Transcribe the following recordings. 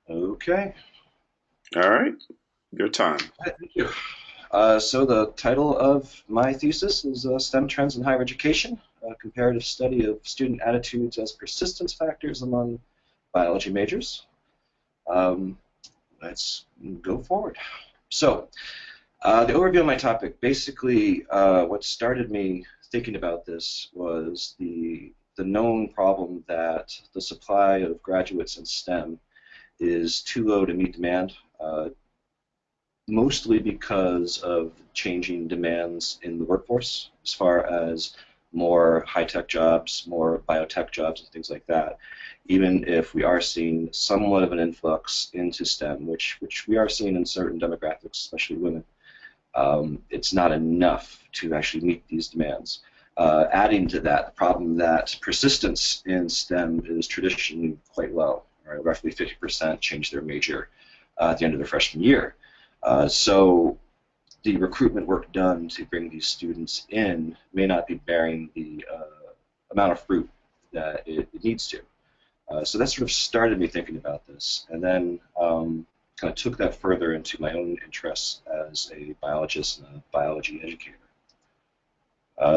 Okay. All right, your time. Thank you. So the title of my thesis is STEM Trends in Higher Education, a comparative study of student attitudes as persistence factors among biology majors. Um, let's go forward. So the overview of my topic, basically what started me thinking about this was the known problem that the supply of graduates in STEM is too low to meet demand. Mostly because of changing demands in the workforce as far as more high-tech jobs, more biotech jobs, and things like that. Even if we are seeing somewhat of an influx into STEM, which we are seeing in certain demographics, especially women, it's not enough to actually meet these demands. Adding to that, the problem that persistence in STEM is traditionally quite low. Right? Roughly 50% change their major at the end of their freshman year. So the recruitment work done to bring these students in may not be bearing the amount of fruit that it needs to. So that sort of started me thinking about this, and then kind of took that further into my own interests as a biologist and a biology educator.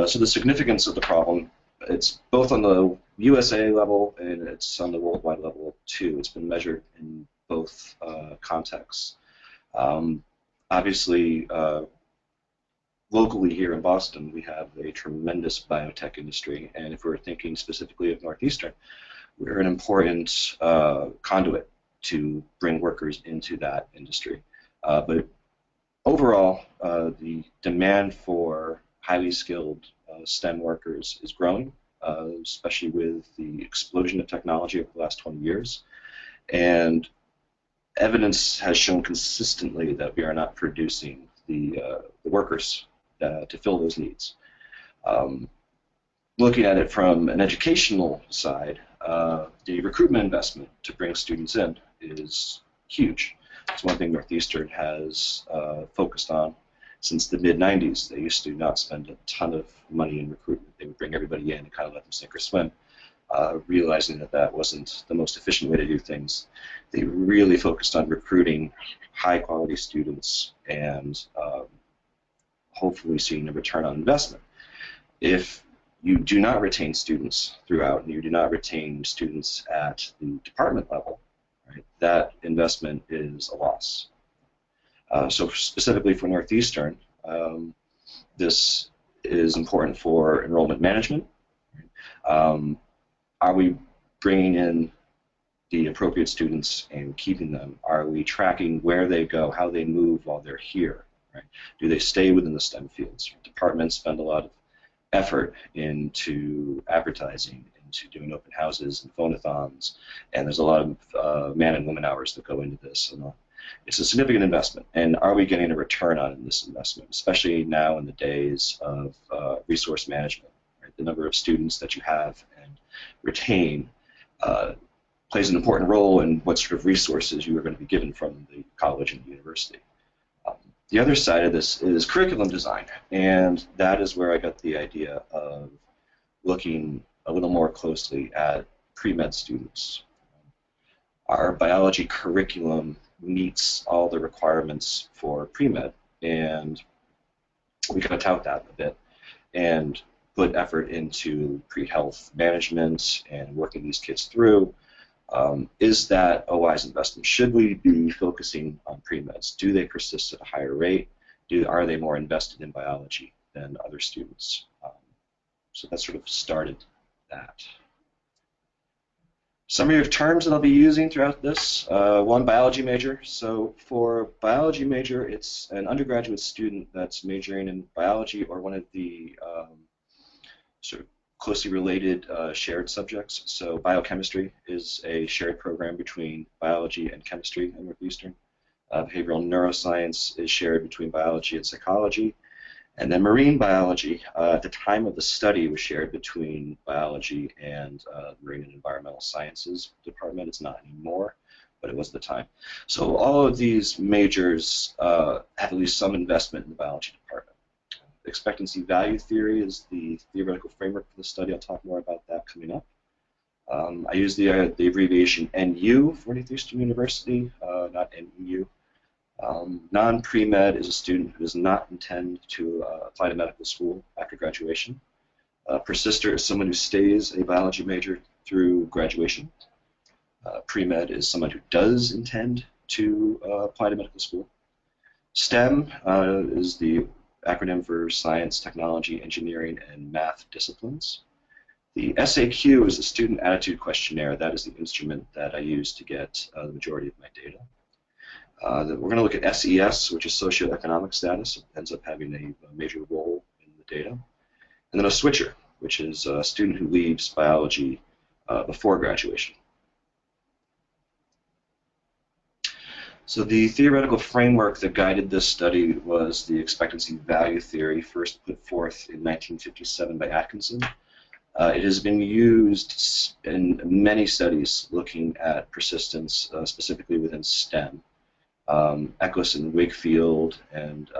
So the significance of the problem, it's both on the USA level and it's on the worldwide level too. It's been measured in both contexts. Um, Obviously, locally here in Boston, we have a tremendous biotech industry, and if we're thinking specifically of Northeastern, we're an important conduit to bring workers into that industry. But overall, the demand for highly skilled STEM workers is growing, especially with the explosion of technology over the last 20 years. And evidence has shown consistently that we are not producing the workers to fill those needs. Um, Looking at it from an educational side, the recruitment investment to bring students in is huge. It's one thing Northeastern has focused on since the mid-90s. They used to not spend a ton of money in recruitment. They would bring everybody in and kind of let them sink or swim. Realizing that that wasn't the most efficient way to do things. They really focused on recruiting high-quality students and hopefully seeing a return on investment. If you do not retain students throughout and you do not retain students at the department level, right, that investment is a loss. So specifically for Northeastern, this is important for enrollment management. Um, are we bringing in the appropriate students and keeping them? Are we tracking where they go, how they move while they're here? Right? Do they stay within the STEM fields? Departments spend a lot of effort into advertising, into doing open houses and phonathons, and there's a lot of man and woman hours that go into this. And it's a significant investment, and are we getting a return on this investment, especially now in the days of resource management? Right? The number of students that you have and retain plays an important role in what sort of resources you are going to be given from the college and the university. The other side of this is curriculum design, and that is where I got the idea of looking a little more closely at pre-med students. Our biology curriculum meets all the requirements for pre-med, and we kind of tout that a bit and put effort into pre-health management and working these kids through. Is that a wise investment? Should we be focusing on pre-meds? Do they persist at a higher rate? Are they more invested in biology than other students? So that sort of started that. Summary of terms that I'll be using throughout this. One, biology major. So for biology major, it's an undergraduate student that's majoring in biology or one of the sort of closely related shared subjects. So biochemistry is a shared program between biology and chemistry in Northeastern. Behavioral neuroscience is shared between biology and psychology. And then marine biology, at the time of the study, was shared between biology and marine and environmental sciences department. It's not anymore, but it was at the time. So all of these majors have at least some investment in the biology department. Expectancy value theory is the theoretical framework for the study. I'll talk more about that coming up. I use the abbreviation NU for Northeastern University, not NEU. Non-pre-med is a student who does not intend to apply to medical school after graduation. Persister is someone who stays a biology major through graduation. Pre-med is someone who does intend to apply to medical school. STEM is the acronym for Science, Technology, Engineering, and Math disciplines. The SAQ is the Student Attitude Questionnaire. That is the instrument that I use to get the majority of my data. We're going to look at SES, which is socioeconomic status. It ends up having a major role in the data. And then a switcher, which is a student who leaves biology before graduation. So the theoretical framework that guided this study was the expectancy value theory, first put forth in 1957 by Atkinson. It has been used in many studies looking at persistence, specifically within STEM. Eccles and Wakefield and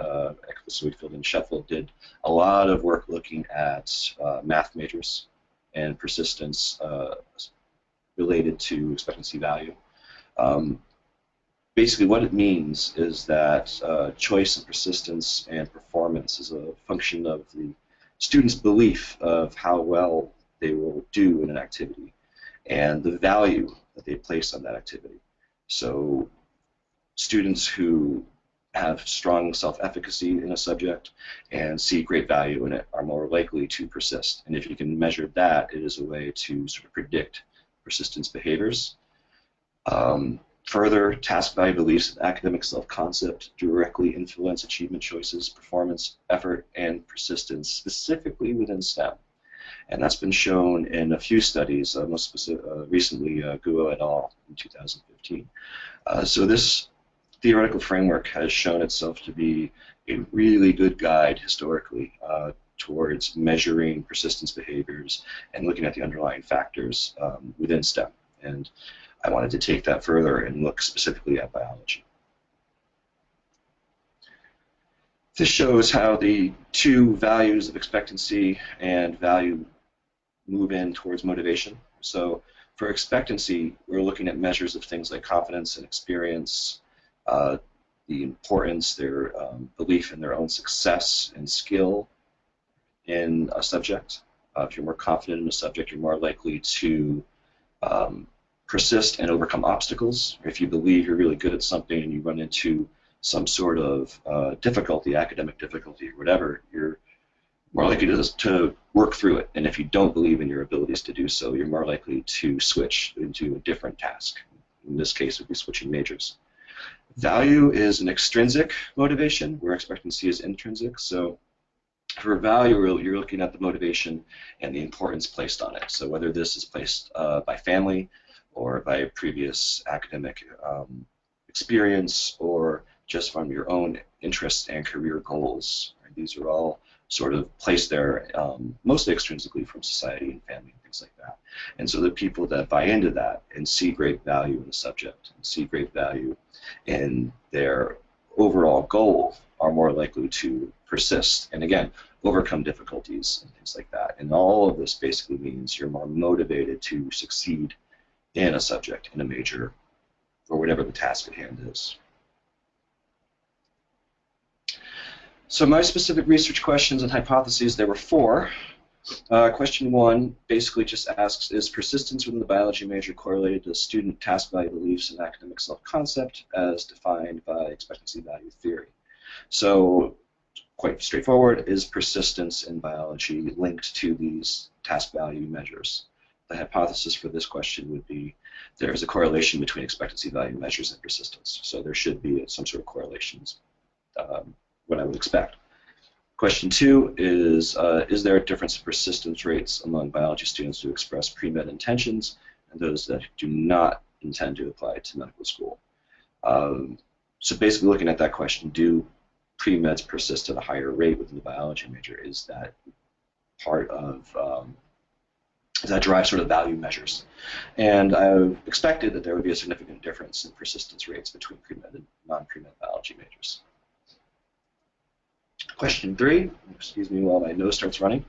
Sheffield did a lot of work looking at math majors and persistence related to expectancy value. Basically, what it means is that choice and persistence and performance is a function of the student's belief of how well they will do in an activity and the value that they place on that activity. So students who have strong self-efficacy in a subject and see great value in it are more likely to persist. And if you can measure that, it is a way to sort of predict persistence behaviors. Further, task value beliefs and academic self-concept directly influence achievement choices, performance, effort, and persistence, specifically within STEM. And that's been shown in a few studies, most recently Guo et al. In 2015. So this theoretical framework has shown itself to be a really good guide historically towards measuring persistence behaviors and looking at the underlying factors within STEM. And I wanted to take that further and look specifically at biology. This shows how the two values of expectancy and value move in towards motivation. So for expectancy, we're looking at measures of things like confidence and experience, the importance, their belief in their own success and skill in a subject. If you're more confident in a subject, you're more likely to persist and overcome obstacles. If you believe you're really good at something and you run into some sort of difficulty, academic difficulty or whatever, you're more likely to work through it. And if you don't believe in your abilities to do so, you're more likely to switch into a different task. In this case, it would be switching majors. Value is an extrinsic motivation, where expectancy is intrinsic. So for value, you're looking at the motivation and the importance placed on it. So whether this is placed by family or by previous academic experience or just from your own interests and career goals. Right? These are all sort of placed there mostly extrinsically from society and family and things like that. And so the people that buy into that and see great value in the subject and see great value in their overall goal are more likely to persist and, again, overcome difficulties and things like that. And all of this basically means you're more motivated to succeed in a subject, in a major, or whatever the task at hand is. So my specific research questions and hypotheses, there were four. Question one basically just asks, is persistence within the biology major correlated to student task value beliefs and academic self-concept as defined by expectancy value theory? So quite straightforward, is persistence in biology linked to these task value measures? The hypothesis for this question would be there is a correlation between expectancy value measures and persistence. So there should be some sort of correlations, what I would expect. Question two is there a difference in persistence rates among biology students who express pre-med intentions and those that do not intend to apply to medical school? So basically looking at that question, do pre-meds persist at a higher rate within the biology major? Is that part of does that drive sort of value measures? And I expected that there would be a significant difference in persistence rates between pre-med and non-pre-med biology majors. Question 3, excuse me while my nose starts running,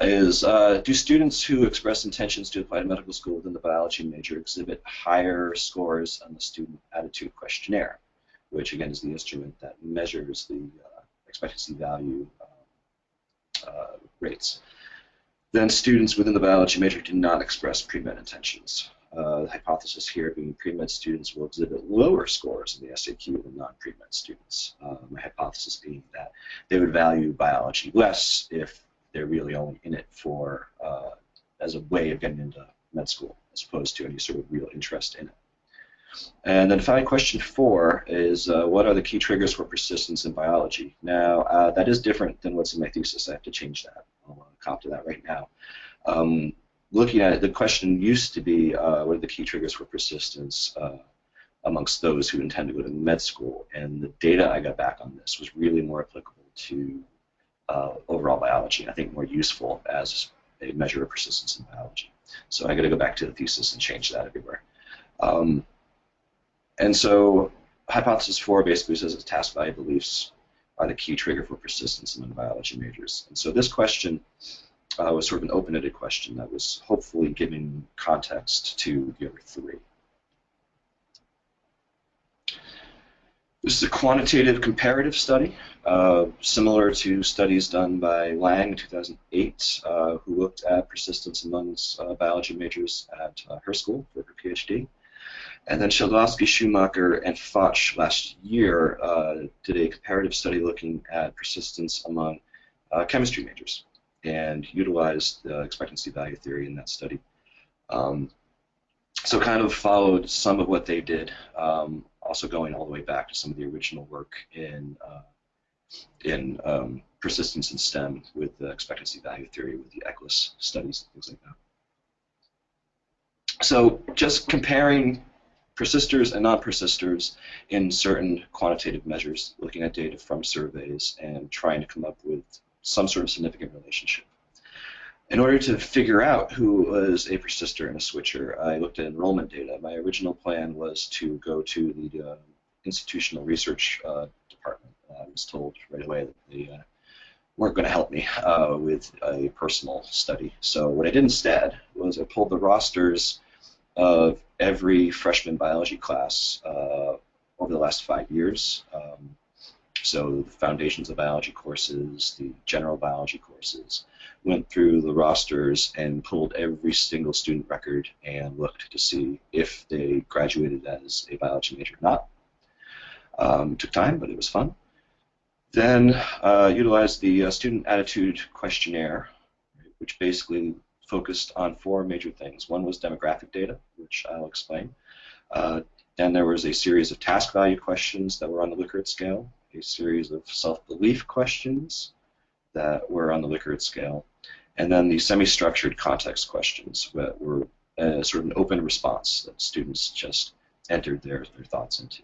is do students who express intentions to apply to medical school within the biology major exhibit higher scores on the student attitude questionnaire, which again is the instrument that measures the expectancy value rates. Then students within the biology major do not express pre-med intentions. The hypothesis here being pre-med students will exhibit lower scores in the SAQ than non-pre-med students. My hypothesis being that they would value biology less if they're really only in it for as a way of getting into med school, as opposed to any sort of real interest in it. And then finally, question 4 is what are the key triggers for persistence in biology? Now, that is different than what's in my thesis. I have to change that. I'll cop to that right now. Looking at it, the question used to be what are the key triggers for persistence amongst those who intend to go to med school, and the data I got back on this was really more applicable to overall biology, I think more useful as a measure of persistence in biology. So I got to go back to the thesis and change that everywhere. And so hypothesis 4 basically says that task value beliefs are the key trigger for persistence among biology majors. And so this question was sort of an open-ended question that was hopefully giving context to the other 3. This is a quantitative comparative study, similar to studies done by Lang in 2008, who looked at persistence amongst biology majors at her school for her PhD. And then Sheldowski, Schumacher, and Foch last year did a comparative study looking at persistence among chemistry majors and utilized the expectancy value theory in that study. So kind of followed some of what they did, also going all the way back to some of the original work in persistence in STEM with the expectancy value theory with the Eccles studies, things like that. So just comparing persisters and non-persisters in certain quantitative measures, looking at data from surveys and trying to come up with some sort of significant relationship. In order to figure out who was a persister and a switcher, I looked at enrollment data. My original plan was to go to the institutional research department. I was told right away that they weren't going to help me with a personal study. So what I did instead was I pulled the rosters of every freshman biology class over the last 5 years. So the foundations of biology courses, the general biology courses, went through the rosters and pulled every single student record and looked to see if they graduated as a biology major or not. It took time, but it was fun. Then utilized the student attitude questionnaire, which basically focused on 4 major things. One was demographic data, which I'll explain. Then there was a series of task value questions that were on the Likert scale, a series of self-belief questions that were on the Likert scale, and then the semi-structured context questions that were sort of an open response that students just entered their thoughts into.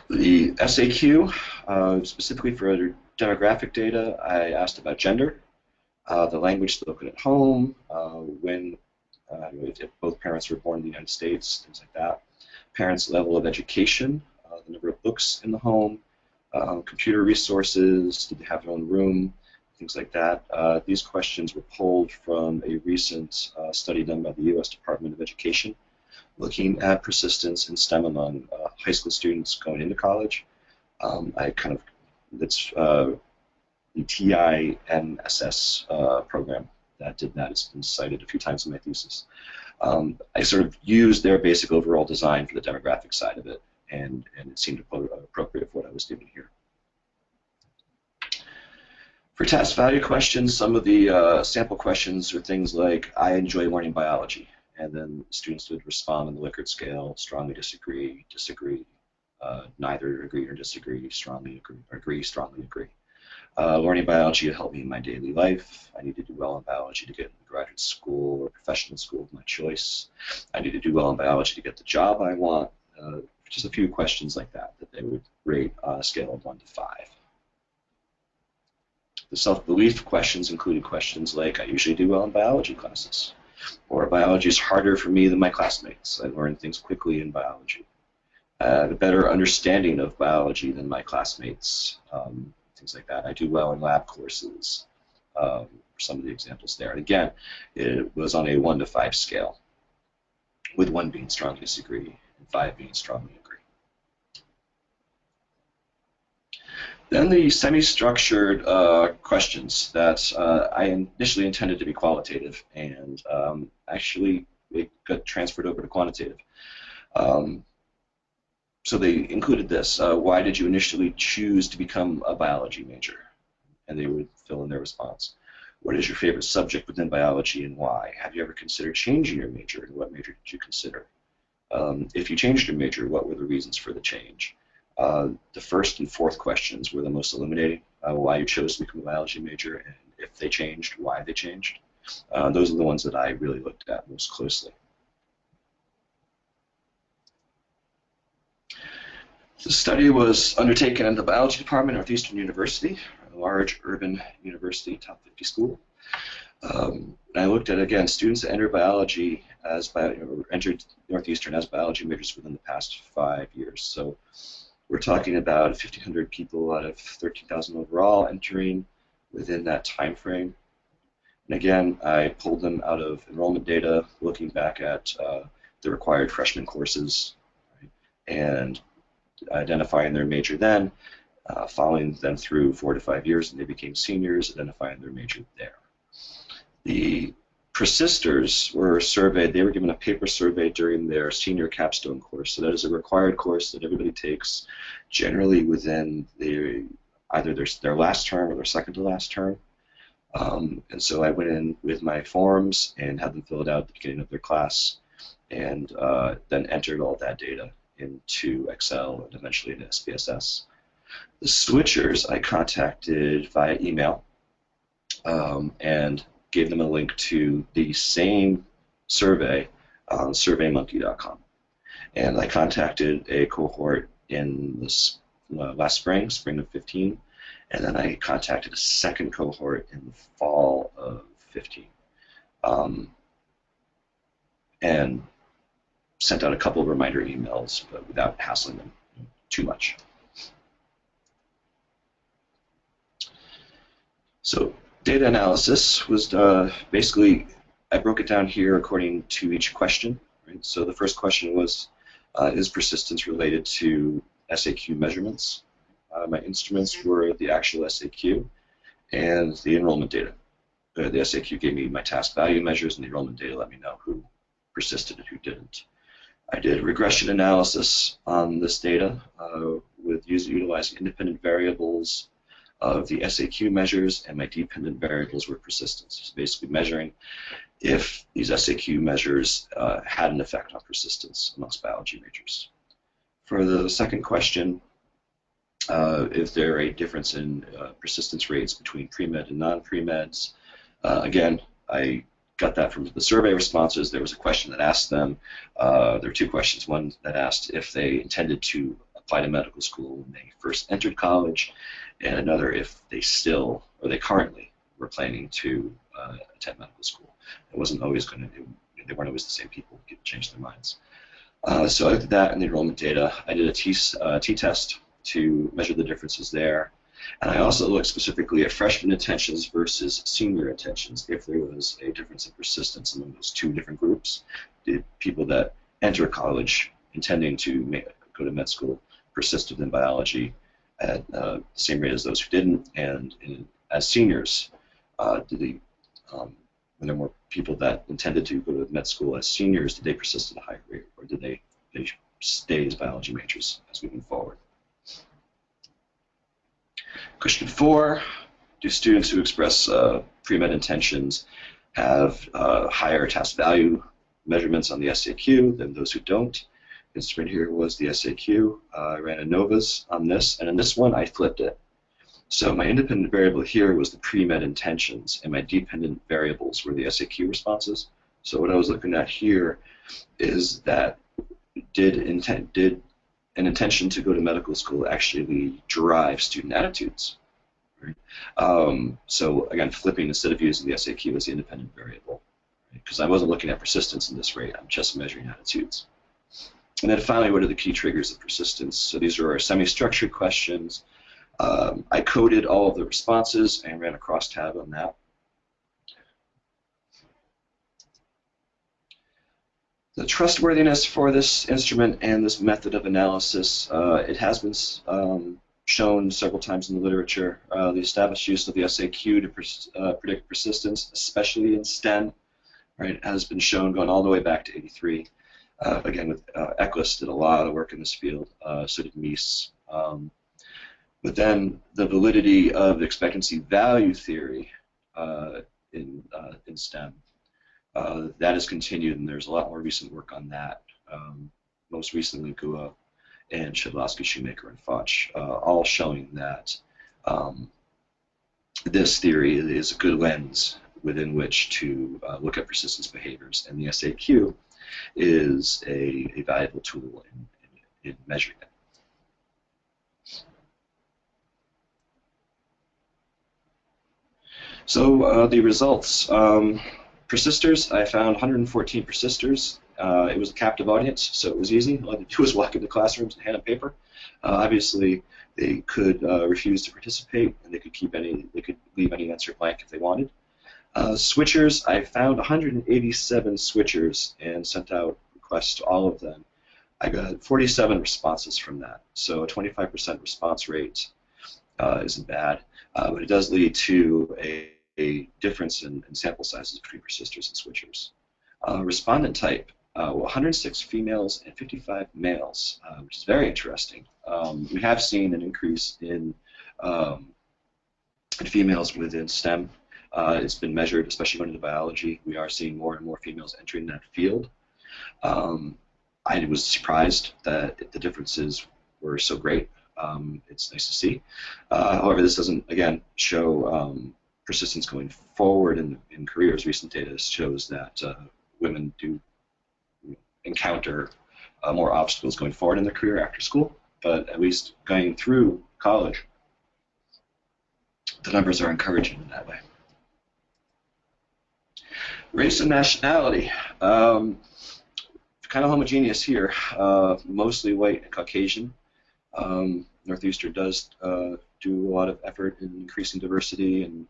The SAQ, specifically for demographic data, I asked about gender, the language spoken at home, if both parents were born in the United States, things like that, parents' level of education, the number of books in the home, computer resources, did they have their own room, things like that. These questions were pulled from a recent study done by the U.S. Department of Education, looking at persistence in STEM among high school students going into college. That's the TINSS program that did that. It's been cited a few times in my thesis. I sort of used their basic overall design for the demographic side of it, and it seemed appropriate for what I was doing here. For task value questions, some of the sample questions are things like, I enjoy learning biology, and then students would respond on the Likert scale, strongly disagree, disagree, neither agree or disagree, strongly agree, strongly agree. Learning biology to help me in my daily life. I need to do well in biology to get into graduate school or professional school of my choice. I need to do well in biology to get the job I want. Just a few questions like that they would rate on a scale of 1 to 5. The self-belief questions included questions like, I usually do well in biology classes, or biology is harder for me than my classmates. I learn things quickly in biology. a better understanding of biology than my classmates, things like that. I do well in lab courses, for some of the examples there. And again, it was on a 1 to 5 scale, with 1 being strongly disagree and 5 being strongly agree. Then the semi-structured questions that I initially intended to be qualitative, and actually it got transferred over to quantitative. So they included this: why did you initially choose to become a biology major? And they would fill in their response. What is your favorite subject within biology and why? Have you ever considered changing your major, and what major did you consider? If you changed your major, what were the reasons for the change? The first and fourth questions were the most illuminating: why you chose to become a biology major, and if they changed, why they changed. Those are the ones that I really looked at most closely. The study was undertaken in the biology department at Northeastern University, a large urban university, top 50 school. And I looked at, again, students that entered biology as entered Northeastern as biology majors within the past 5 years. So we're talking about 1,500 people out of 13,000 overall entering within that time frame. And again, I pulled them out of enrollment data, looking back at the required freshman courses, right, and identifying their major then, following them through 4 to 5 years, and they became seniors, identifying their major there. The persisters were surveyed. They were given a paper survey during their senior capstone course. So that is a required course that everybody takes, generally within either their last term or their second to last term. And so I went in with my forms and had them filled out at the beginning of their class, and then entered all that data into Excel and eventually into SPSS. The switchers I contacted via email and gave them a link to the same survey on surveymonkey.com. And I contacted a cohort in this last spring of 15, and then I contacted a second cohort in the fall of 15. And sent out a couple of reminder emails, but without hassling them too much. So data analysis was basically, I broke it down here according to each question. Right? So the first question was, is persistence related to SAQ measurements? My instruments were the actual SAQ and the enrollment data. The SAQ gave me my task value measures, and the enrollment data let me know who persisted and who didn't. I did regression analysis on this data with utilizing independent variables of the SAQ measures, and my dependent variables were persistence. So basically measuring if these SAQ measures had an effect on persistence amongst biology majors. For the second question, is there a difference in persistence rates between pre-med and non-pre-meds? Again, I got that from the survey responses. There was a question that asked them, there were 2 questions. One that asked if they intended to apply to medical school when they first entered college, and another if they still, or they currently, were planning to attend medical school. It wasn't always going to, they weren't always the same people who could change their minds. So I looked at that in the enrollment data. I did a t-test to measure the differences there. And I also looked specifically at freshman intentions versus senior intentions, if there was a difference in persistence among those 2 different groups. Did people that enter college intending to go to med school persisted in biology at the same rate as those who didn't? And as seniors, when there were people that intended to go to med school as seniors, did they persist at a higher rate, or did they stay as biology majors as we move forward? Question 4, do students who express pre-med intentions have higher task value measurements on the SAQ than those who don't? The instrument here was the SAQ. I ran ANOVAs on this, and in this one I flipped it. So my independent variable here was the pre-med intentions, and my dependent variables were the SAQ responses. So what I was looking at here is that did an intention to go to medical school actually drive student attitudes? Right? So again, flipping, instead of using the SAQ as the independent variable, because I wasn't looking at persistence in this rate, I'm just measuring attitudes. And then finally, what are the key triggers of persistence? So these are our semi-structured questions. I coded all of the responses and ran a crosstab on that. The trustworthiness for this instrument and this method of analysis, it has been shown several times in the literature. The established use of the SAQ to predict persistence, especially in STEM, right, has been shown going all the way back to '83. Again, with Eccles did a lot of work in this field, so did Mies. But then the validity of expectancy value theory in STEM, that has continued, and there's a lot more recent work on that. Most recently, Gua and Shedlowski, Shoemaker, and Foch, all showing that this theory is a good lens within which to look at persistence behaviors, and the SAQ is a valuable tool in measuring it. So the results. Persisters, I found 114 persisters. It was a captive audience, so it was easy. All they do was walk into classrooms and hand them paper. Obviously, they could refuse to participate, and they could leave any answer blank if they wanted. Switchers, I found 187 switchers and sent out requests to all of them. I got 47 responses from that, so a 25% response rate isn't bad, but it does lead to a difference in sample sizes between persisters and switchers. Respondent type, 106 females and 55 males, which is very interesting. We have seen an increase in females within STEM. It's been measured, especially going into biology. We are seeing more and more females entering that field. I was surprised that the differences were so great. It's nice to see. However, this doesn't, again, show persistence going forward in careers. Recent data shows that women do encounter more obstacles going forward in their career after school, but at least going through college, the numbers are encouraging in that way. Race and nationality, kind of homogeneous here, mostly white and Caucasian. Northeastern does do a lot of effort in increasing diversity and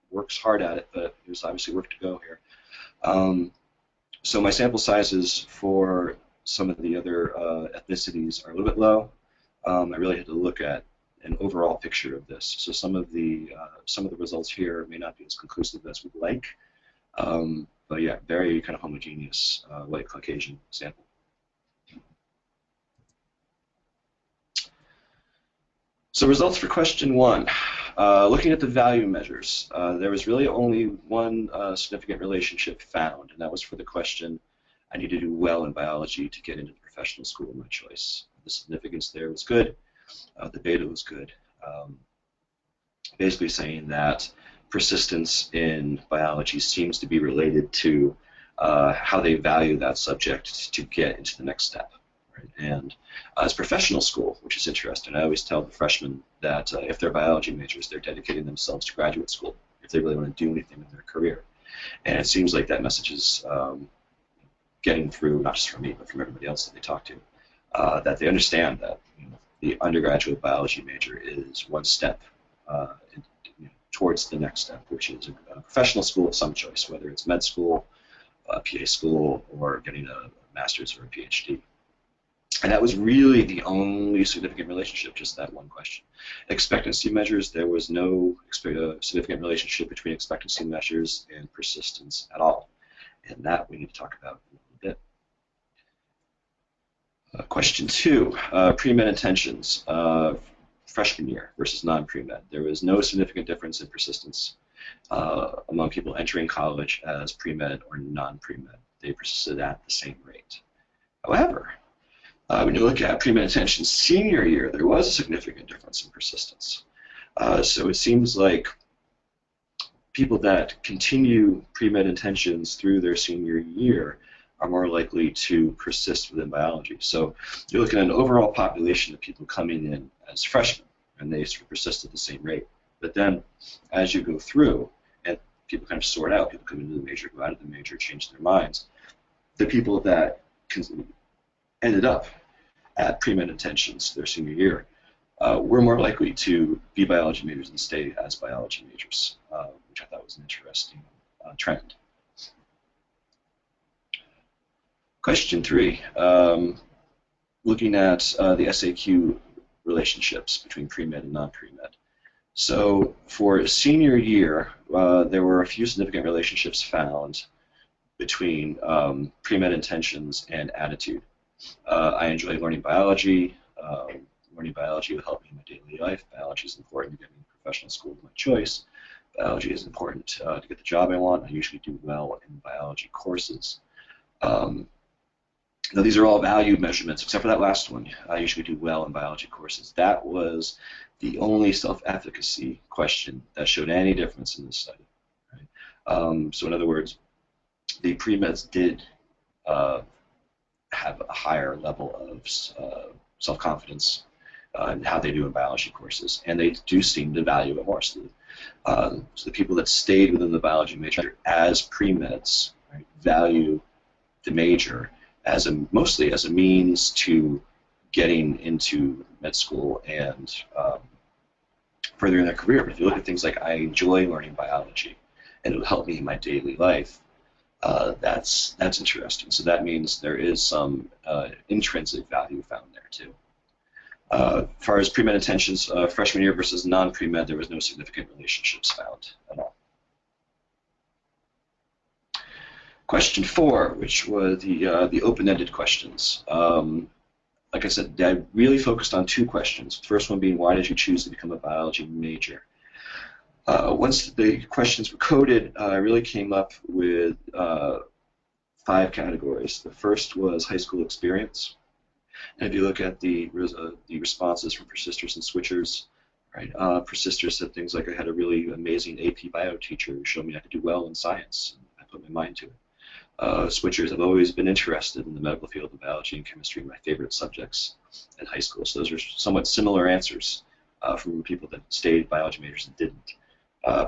works hard at it, but there's obviously work to go here. So my sample sizes for some of the other ethnicities are a little bit low. I really had to look at an overall picture of this. So some of the results here may not be as conclusive as we'd like, but yeah, very kind of homogeneous white Caucasian sample. So results for question 1. Looking at the value measures, there was really only one significant relationship found, and that was for the question, I need to do well in biology to get into the professional school of my choice. The significance there was good. The data was good. Basically saying that persistence in biology seems to be related to how they value that subject to get into the next step. And as professional school, which is interesting, I always tell the freshmen that if they're biology majors, they're dedicating themselves to graduate school if they really want to do anything in their career. And it seems like that message is getting through, not just from me, but from everybody else that they talk to, that they understand that the undergraduate biology major is one step towards the next step, which is a professional school of some choice, whether it's med school, PA school, or getting a master's or a PhD. And that was really the only significant relationship, just that one question. Expectancy measures, there was no significant relationship between expectancy measures and persistence at all. And that we need to talk about in a little bit. Question 2, pre-med intentions, freshman year versus non-pre-med. There was no significant difference in persistence among people entering college as pre-med or non-pre-med. They persisted at the same rate. However, when you look at pre-med intentions senior year, there was a significant difference in persistence. So it seems like people that continue pre-med intentions through their senior year are more likely to persist within biology. So you're looking at an overall population of people coming in as freshmen, and they sort of persist at the same rate. But then as you go through, and people kind of sort out, people come into the major, go out of the major, change their minds, the people that ended up at pre-med intentions their senior year were more likely to be biology majors and stay as biology majors, which I thought was an interesting trend. Question 3, looking at the SAQ relationships between pre-med and non-pre-med. So for senior year, there were a few significant relationships found between pre-med intentions and attitude. I enjoy learning biology. Learning biology will help me in my daily life. Biology is important to get me in professional school of my choice. Biology is important to get the job I want. I usually do well in biology courses. Now, these are all value measurements, except for that last one. I usually do well in biology courses. That was the only self-efficacy question that showed any difference in this study. Right? So in other words, the pre-meds did have a higher level of self-confidence in how they do in biology courses, and they do seem to value it more. So the people that stayed within the biology major as pre-meds, right, value the major as mostly as a means to getting into med school and furthering their career. But if you look at things like I enjoy learning biology and it will help me in my daily life, that's interesting. So that means there is some intrinsic value found there too. As far as pre-med intentions, freshman year versus non-pre-med, there was no significant relationships found at all. Question 4, which were the open-ended questions. Like I said, I really focused on 2 questions. The first one being, why did you choose to become a biology major? Once the questions were coded, I really came up with 5 categories. The first was high school experience. And if you look at the responses from persisters and switchers, right? Persisters said things like, I had a really amazing AP bio teacher who showed me I could do well in science. And I put my mind to it. Switchers have always been interested in the medical field of biology and chemistry, my favorite subjects in high school. So those are somewhat similar answers from people that stayed biology majors and didn't.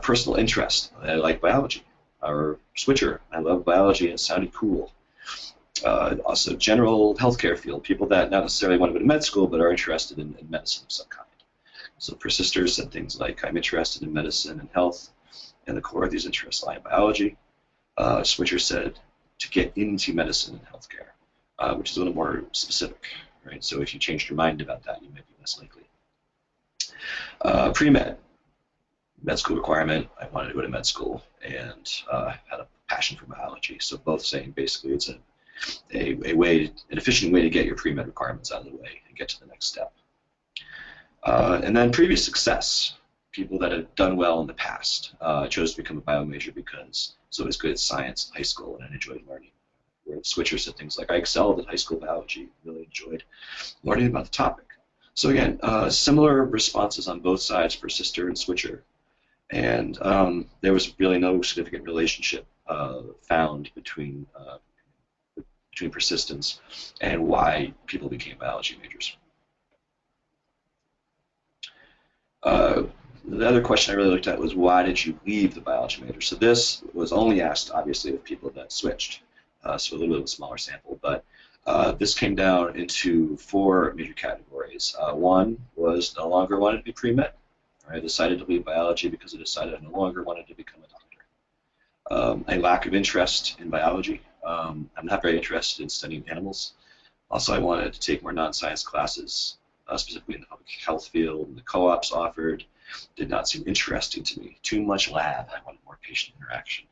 Personal interest, I like biology. Or switcher, I love biology and it sounded cool. Also general healthcare field, people that not necessarily want to go to med school but are interested in medicine of some kind. So persisters said things like, I'm interested in medicine and health, and the core of these interests lie in biology. Switcher said, to get into medicine and healthcare, which is a little more specific, right? So if you changed your mind about that, you might be less likely. Pre-med, med school requirement, I wanted to go to med school and had a passion for biology. So both saying basically it's an efficient way to get your pre-med requirements out of the way and get to the next step. And then previous success, people that have done well in the past. Chose to become a bio major because I was good at science in high school and I enjoyed learning. Where the switchers said things like, I excelled at high school biology, really enjoyed learning about the topic. So again, similar responses on both sides, persister and switcher. And there was really no significant relationship found between persistence and why people became biology majors. The other question I really looked at was, why did you leave the biology major? So this was only asked, obviously, of people that switched, so a little bit of a smaller sample. But this came down into 4 major categories. One was no longer wanted to be pre-med. I decided to leave biology because I decided I no longer wanted to become a doctor. A lack of interest in biology. I'm not very interested in studying animals. Also, I wanted to take more non-science classes, specifically in the public health field, and the co-ops offered did not seem interesting to me. Too much lab. I wanted more patient interaction.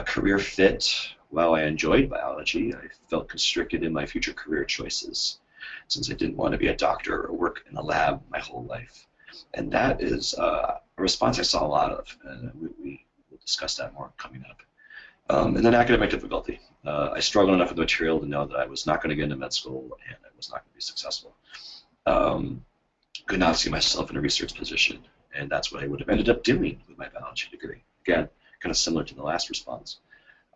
Career fit. While I enjoyed biology, I felt constricted in my future career choices since I didn't want to be a doctor or work in a lab my whole life. And that is a response I saw a lot of, and we will discuss that more coming up. And then academic difficulty. I struggled enough with the material to know that I was not going to get into med school and I was not going to be successful. Could not see myself in a research position, and that's what I would have ended up doing with my biology degree. Again, kind of similar to the last response.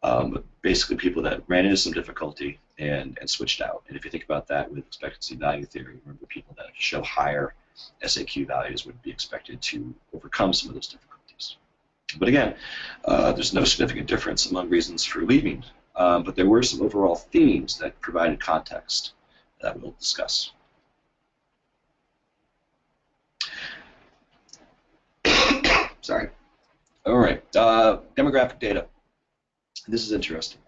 But basically people that ran into some difficulty and switched out. And if you think about that with expectancy value theory, remember people that show higher SAQ values would be expected to overcome some of those difficulties. But again, there's no significant difference among reasons for leaving but there were some overall themes that provided context that we'll discuss. Sorry. All right, demographic data. This is interesting.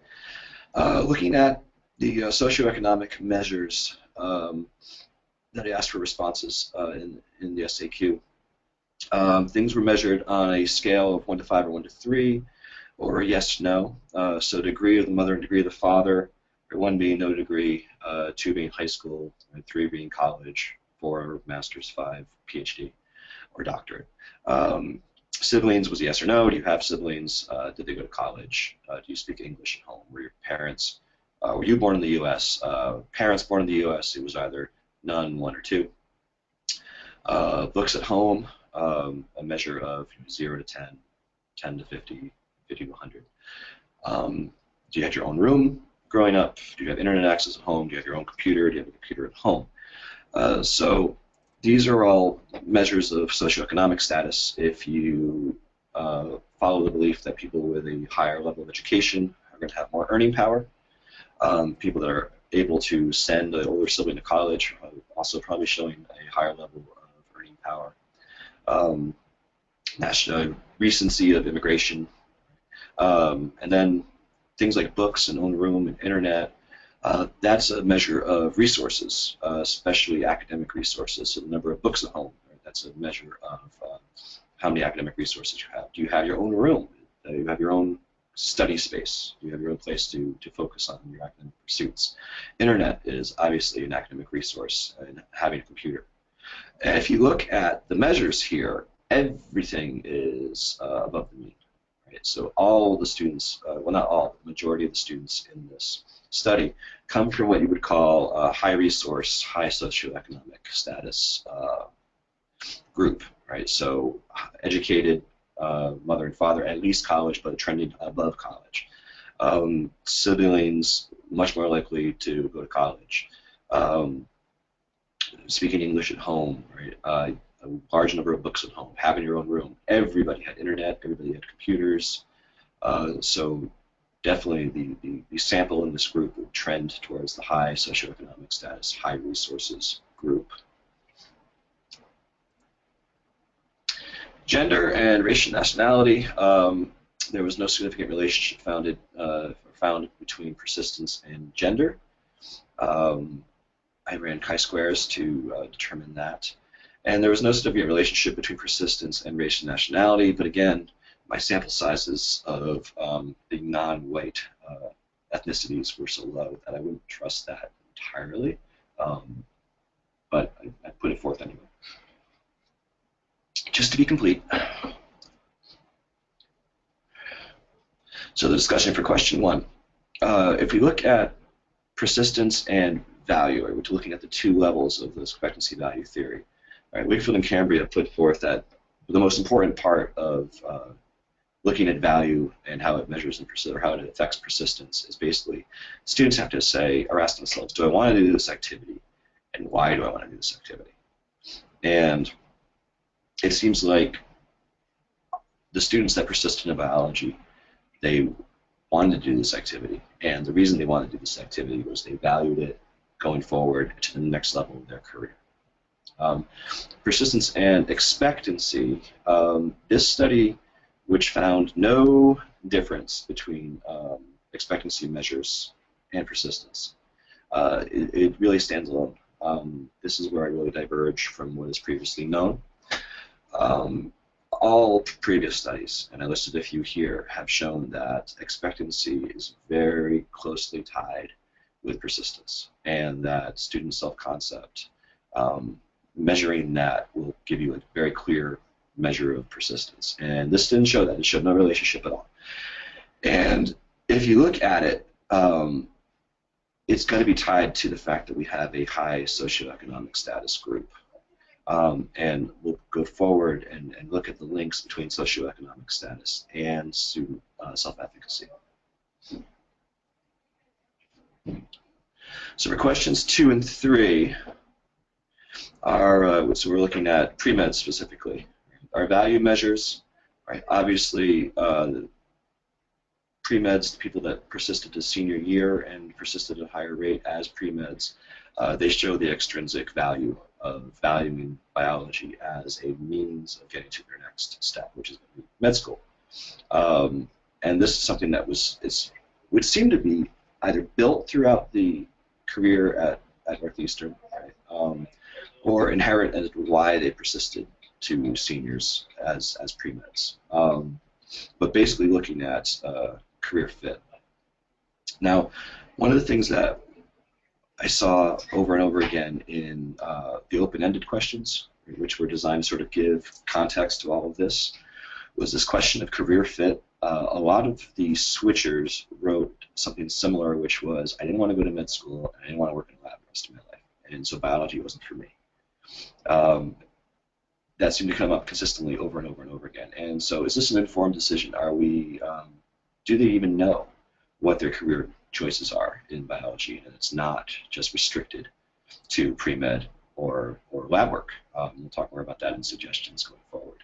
Looking at the socioeconomic measures that I asked for responses in the SAQ, things were measured on a scale of 1 to 5 or 1 to 3, or yes, no. So degree of the mother and degree of the father, 1 being no degree, 2 being high school, and 3 being college, 4 master's, 5 PhD or doctorate. Siblings was yes or no. Do you have siblings? Did they go to college? Do you speak English at home? Were your parents, were you born in the U.S.? Parents born in the U.S., it was either none, 1 or 2. Books at home, a measure of 0 to 10, 10 to 50, 50 to 100. Do you have your own room growing up? Do you have internet access at home? Do you have your own computer? Do you have a computer at home? So these are all measures of socioeconomic status. If you follow the belief that people with a higher level of education are going to have more earning power, people that are able to send an older sibling to college are also probably showing a higher level of earning power. National recency of immigration, and then things like books and own room and internet. That's a measure of resources, especially academic resources. So the number of books at home, right? That's a measure of how many academic resources you have. Do you have your own room? Do you have your own study space? Do you have your own place to focus on your academic pursuits? Internet is obviously an academic resource, and having a computer. And if you look at the measures here, everything is above the mean. Right? So all the students, well not all, but the majority of the students in this study come from what you would call a high resource, high socioeconomic status group, right? So educated, mother and father, at least college, but trending above college. Siblings much more likely to go to college. Speaking English at home, right? A large number of books at home, having your own room. Everybody had internet, everybody had computers. So definitely the sample in this group would trend towards the high socioeconomic status, high resources group. Gender and racial nationality. There was no significant relationship found between persistence and gender. I ran chi-squares to determine that. And there was no significant relationship between persistence and race and nationality, but again, my sample sizes of the non-white ethnicities were so low that I wouldn't trust that entirely, but I put it forth anyway. Just to be complete. So the discussion for question 1. If we look at persistence and value, right, we're looking at the 2 levels of the expectancy value theory. Right, Wakefield and Cambria put forth that the most important part of looking at value and how it measures or how it affects persistence is basically students have to say or ask themselves, do I want to do this activity, and why do I want to do this activity? And it seems like the students that persisted in biology, they wanted to do this activity, and the reason they wanted to do this activity was they valued it going forward to the next level of their career. Persistence and expectancy. This study, which found no difference between expectancy measures and persistence, it really stands alone. This is where I really diverge from what is previously known. All previous studies, and I listed a few here, have shown that expectancy is very closely tied with persistence, and that student self-concept, measuring that will give you a very clear measure of persistence. And this didn't show that. It showed no relationship at all. And if you look at it, it's going to be tied to the fact that we have a high socioeconomic status group. And we'll go forward and look at the links between socioeconomic status and student self-efficacy. So for questions 2 and 3, so we're looking at pre-med specifically. Our value measures, right? Obviously, pre-meds, the people that persisted to senior year and persisted at a higher rate as pre-meds, they show the extrinsic value of valuing biology as a means of getting to their next step, which is med school. And this is something that would seem to be either built throughout the career at Northeastern, right? Or inherent as to why they persisted to seniors as pre-meds. But basically looking at career fit. Now, one of the things that I saw over and over again in the open-ended questions, which were designed to sort of give context to all of this, was this question of career fit. A lot of the switchers wrote something similar, which was, I didn't want to go to med school, and I didn't want to work in a lab the rest of my life, and so biology wasn't for me. That seemed to come up consistently over and over and over again. And so is this an informed decision? Are we, do they even know what their career choices are in biology, and it's not just restricted to pre-med or lab work? We'll talk more about that in suggestions going forward.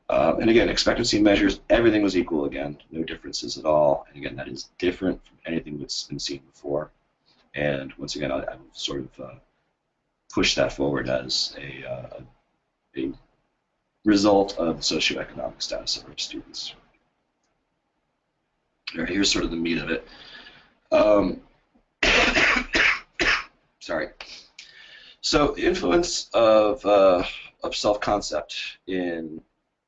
And again, expectancy measures, everything was equal again, no differences at all. And again, that is different from anything that's been seen before. And once again, I sort of push that forward as a result of the socioeconomic status of our students. All right, here's sort of the meat of it. Sorry. So the influence of self-concept in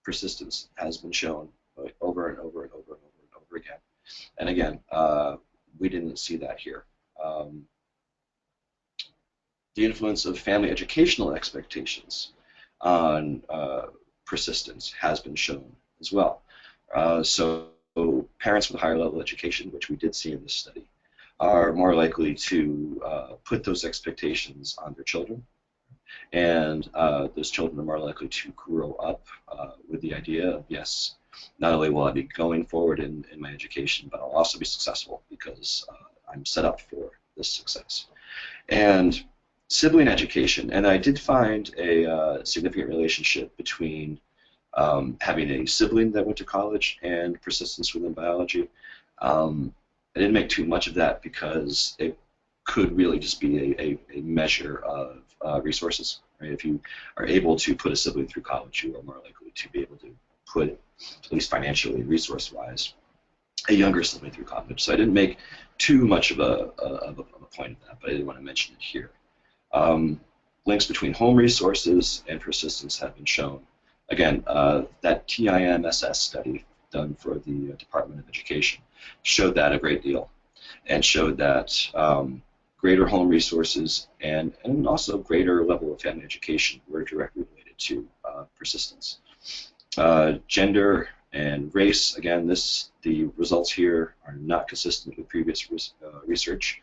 persistence has been shown over and over and over and over and over again. And again, we didn't see that here. The influence of family educational expectations on persistence has been shown as well. So parents with a higher level education, which we did see in this study, are more likely to put those expectations on their children. And those children are more likely to grow up with the idea of, yes, not only will I be going forward in my education, but I'll also be successful because I'm set up for this success. And sibling education, and I did find a significant relationship between having a sibling that went to college and persistence within biology. I didn't make too much of that because it could really just be a measure of resources. Right? If you are able to put a sibling through college, you are more likely to be able to put, at least financially, resource-wise, a younger sibling through college. So I didn't make too much of a point of that, but I did want to mention it here. Links between home resources and persistence have been shown. Again, that TIMSS study done for the Department of Education showed that a great deal, and showed that greater home resources and also greater level of family education were directly related to persistence. Gender and race, again, the results here are not consistent with previous research.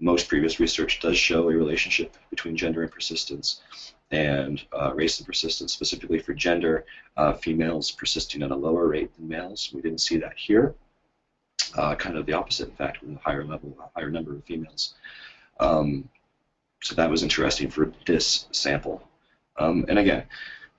Most previous research does show a relationship between gender and persistence, and race and persistence. Specifically for gender, females persisting at a lower rate than males. We didn't see that here. Kind of the opposite, in fact, with a higher level, a higher number of females. So that was interesting for this sample. And again,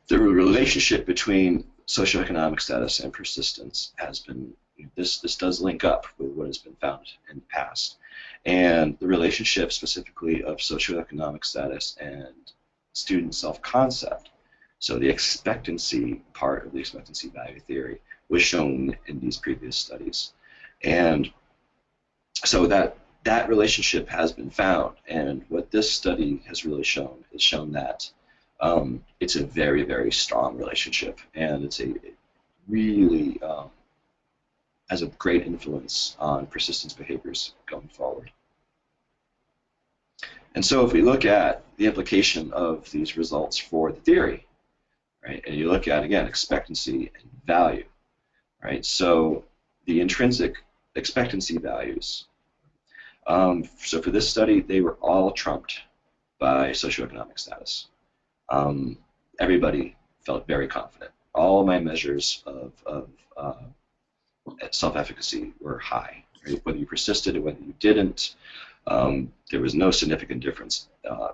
the relationship between socioeconomic status and persistence has been, this does link up with what has been found in the past. And the relationship specifically of socioeconomic status and student self-concept, so the expectancy part of the expectancy value theory, was shown in these previous studies. And so that relationship has been found, and what this study has really shown is that it's a very, very strong relationship, and it really has a great influence on persistence behaviors going forward. And so if we look at the implication of these results for the theory, right, and you look at, again, expectancy and value, right, so the intrinsic expectancy values, so for this study, they were all trumped by socioeconomic status. Everybody felt very confident. All my measures of self-efficacy were high, right? Whether you persisted or whether you didn't, there was no significant difference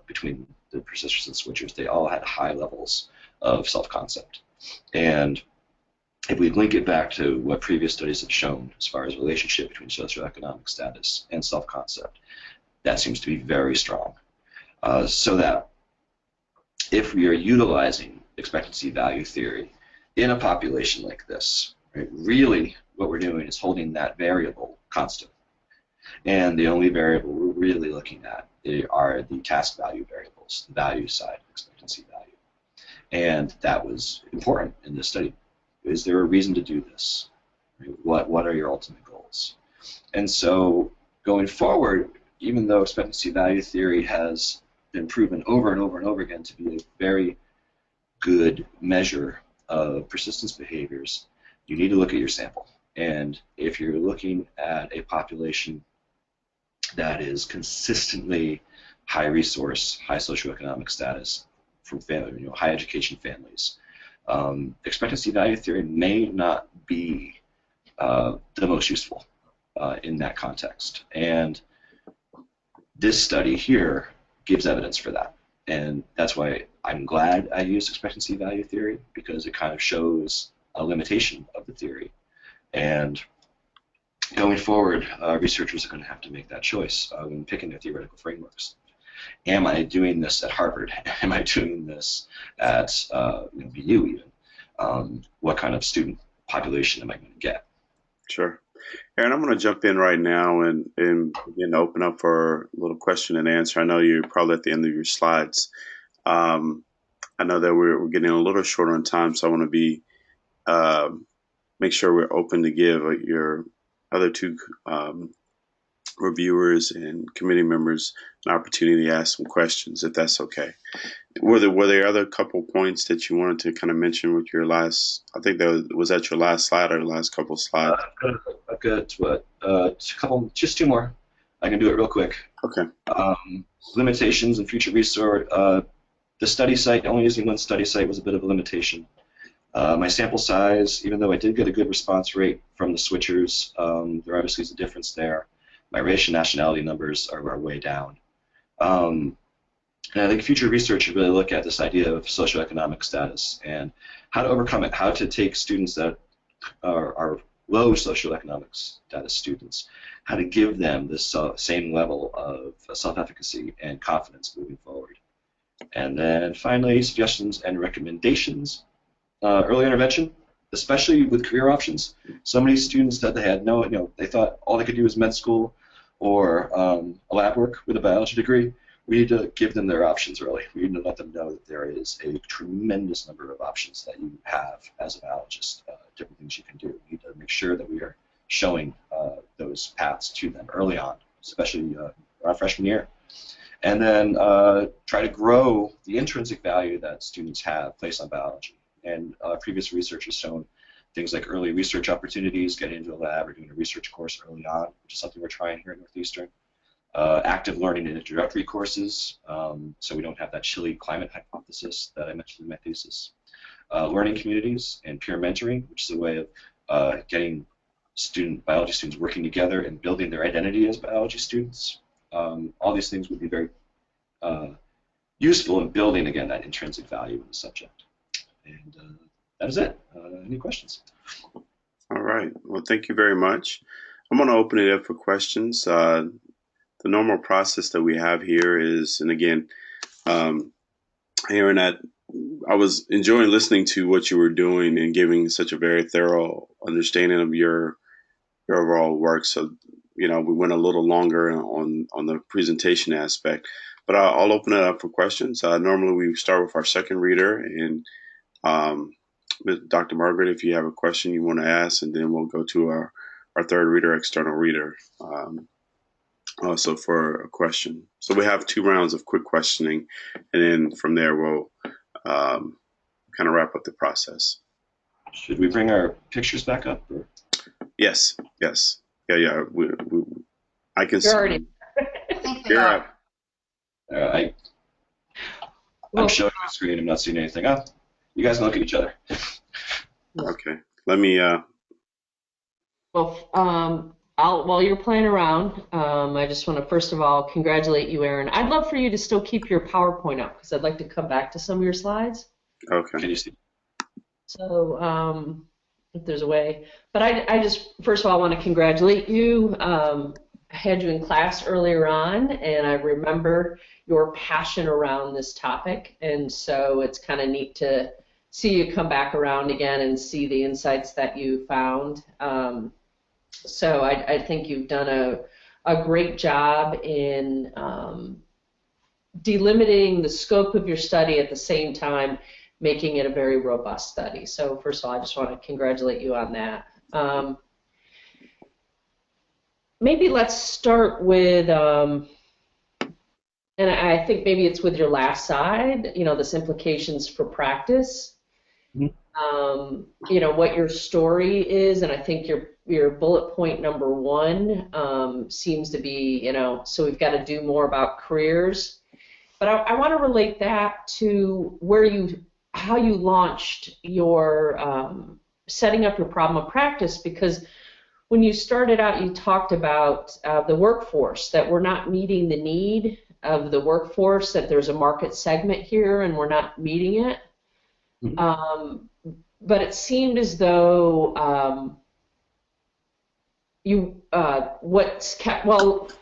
between the persisters and switchers. They all had high levels of self-concept. And if we link it back to what previous studies have shown as far as relationship between socioeconomic status and self-concept, that seems to be very strong. So that if we are utilizing expectancy value theory in a population like this, right, really what we're doing is holding that variable constant. And the only variable we're really looking at are the task value variables, the value side of expectancy value. And that was important in this study. Is there a reason to do this? What are your ultimate goals? And so going forward, even though expectancy value theory has been proven over and over and over again to be a very good measure of persistence behaviors, you need to look at your sample. And if you're looking at a population that is consistently high resource, high socioeconomic status from family, high education families, expectancy value theory may not be the most useful in that context. And this study here gives evidence for that. And that's why I'm glad I used expectancy value theory, because it kind of shows a limitation of the theory. And going forward, researchers are going to have to make that choice when picking their theoretical frameworks. Am I doing this at Harvard? Am I doing this at BU even? What kind of student population am I going to get? Sure. Aaron, I'm going to jump in right now and begin to open up for a little question and answer. I know you're probably at the end of your slides. I know that we're getting a little short on time, so I want to be make sure we're open to give your other two reviewers and committee members an opportunity to ask some questions, if that's okay. Were there other couple points that you wanted to kind of mention with your last? I think that was that your last slide or last couple slides. I've got what? Just two more. I can do it real quick. Okay. Limitations and future resource. The study site, only using one study site, was a bit of a limitation. My sample size, even though I did get a good response rate from the switchers, there obviously is a difference there. My race and nationality numbers are way down. And I think future research should really look at this idea of socioeconomic status and how to overcome it, how to take students that are low socioeconomic status students, how to give them this same level of self-efficacy and confidence moving forward. And then finally, suggestions and recommendations. Early intervention, especially with career options. So many students that they had they thought all they could do was med school or a lab work with a biology degree. We need to give them their options early. We need to let them know that there is a tremendous number of options that you have as a biologist, different things you can do. We need to make sure that we are showing those paths to them early on, especially our freshman year. And then try to grow the intrinsic value that students have placed on biology. And previous research has shown things like early research opportunities, getting into a lab or doing a research course early on, which is something we're trying here at Northeastern. Active learning and introductory courses, so we don't have that chilly climate hypothesis that I mentioned in my thesis. Learning communities and peer mentoring, which is a way of getting biology students working together and building their identity as biology students. All these things would be very useful in building, again, that intrinsic value in the subject. And that is it. Any questions? All right. Well, thank you very much. I'm going to open it up for questions. The normal process that we have here is, and again, Aaron, I was enjoying listening to what you were doing and giving such a very thorough understanding of your overall work. So, we went a little longer on the presentation aspect, but I'll open it up for questions. Normally we start with our second reader, and Dr. Margaret, if you have a question you want to ask, and then we'll go to our third reader, external reader, also for a question. So we have 2 rounds of quick questioning, and then from there we'll kind of wrap up the process. Should we bring our pictures back up? Or? Yes. Yeah. I can see. Already. Yeah. I'm showing the screen. I'm not seeing anything. Oh, you guys can look at each other. Okay. Let me. Well, while you're playing around, I just want to first of all congratulate you, Aaron. I'd love for you to still keep your PowerPoint up because I'd like to come back to some of your slides. Okay. Can you see? So if there's a way. But I just, first of all, I want to congratulate you. I had you in class earlier on, and I remember your passion around this topic, and so it's kind of neat to see you come back around again and see the insights that you found. So I think you've done a great job in delimiting the scope of your study at the same time making it a very robust study. So first of all, I just want to congratulate you on that. Maybe let's start with, and I think maybe it's with your last slide, this implications for practice. Mm-hmm. What your story is, and I think your bullet point number 1 seems to be, so we've got to do more about careers. But I want to relate that to how you launched your setting up your problem of practice, because when you started out, you talked about the workforce, that we're not meeting the need of the workforce, that there's a market segment here and we're not meeting it. Mm-hmm. But it seemed as though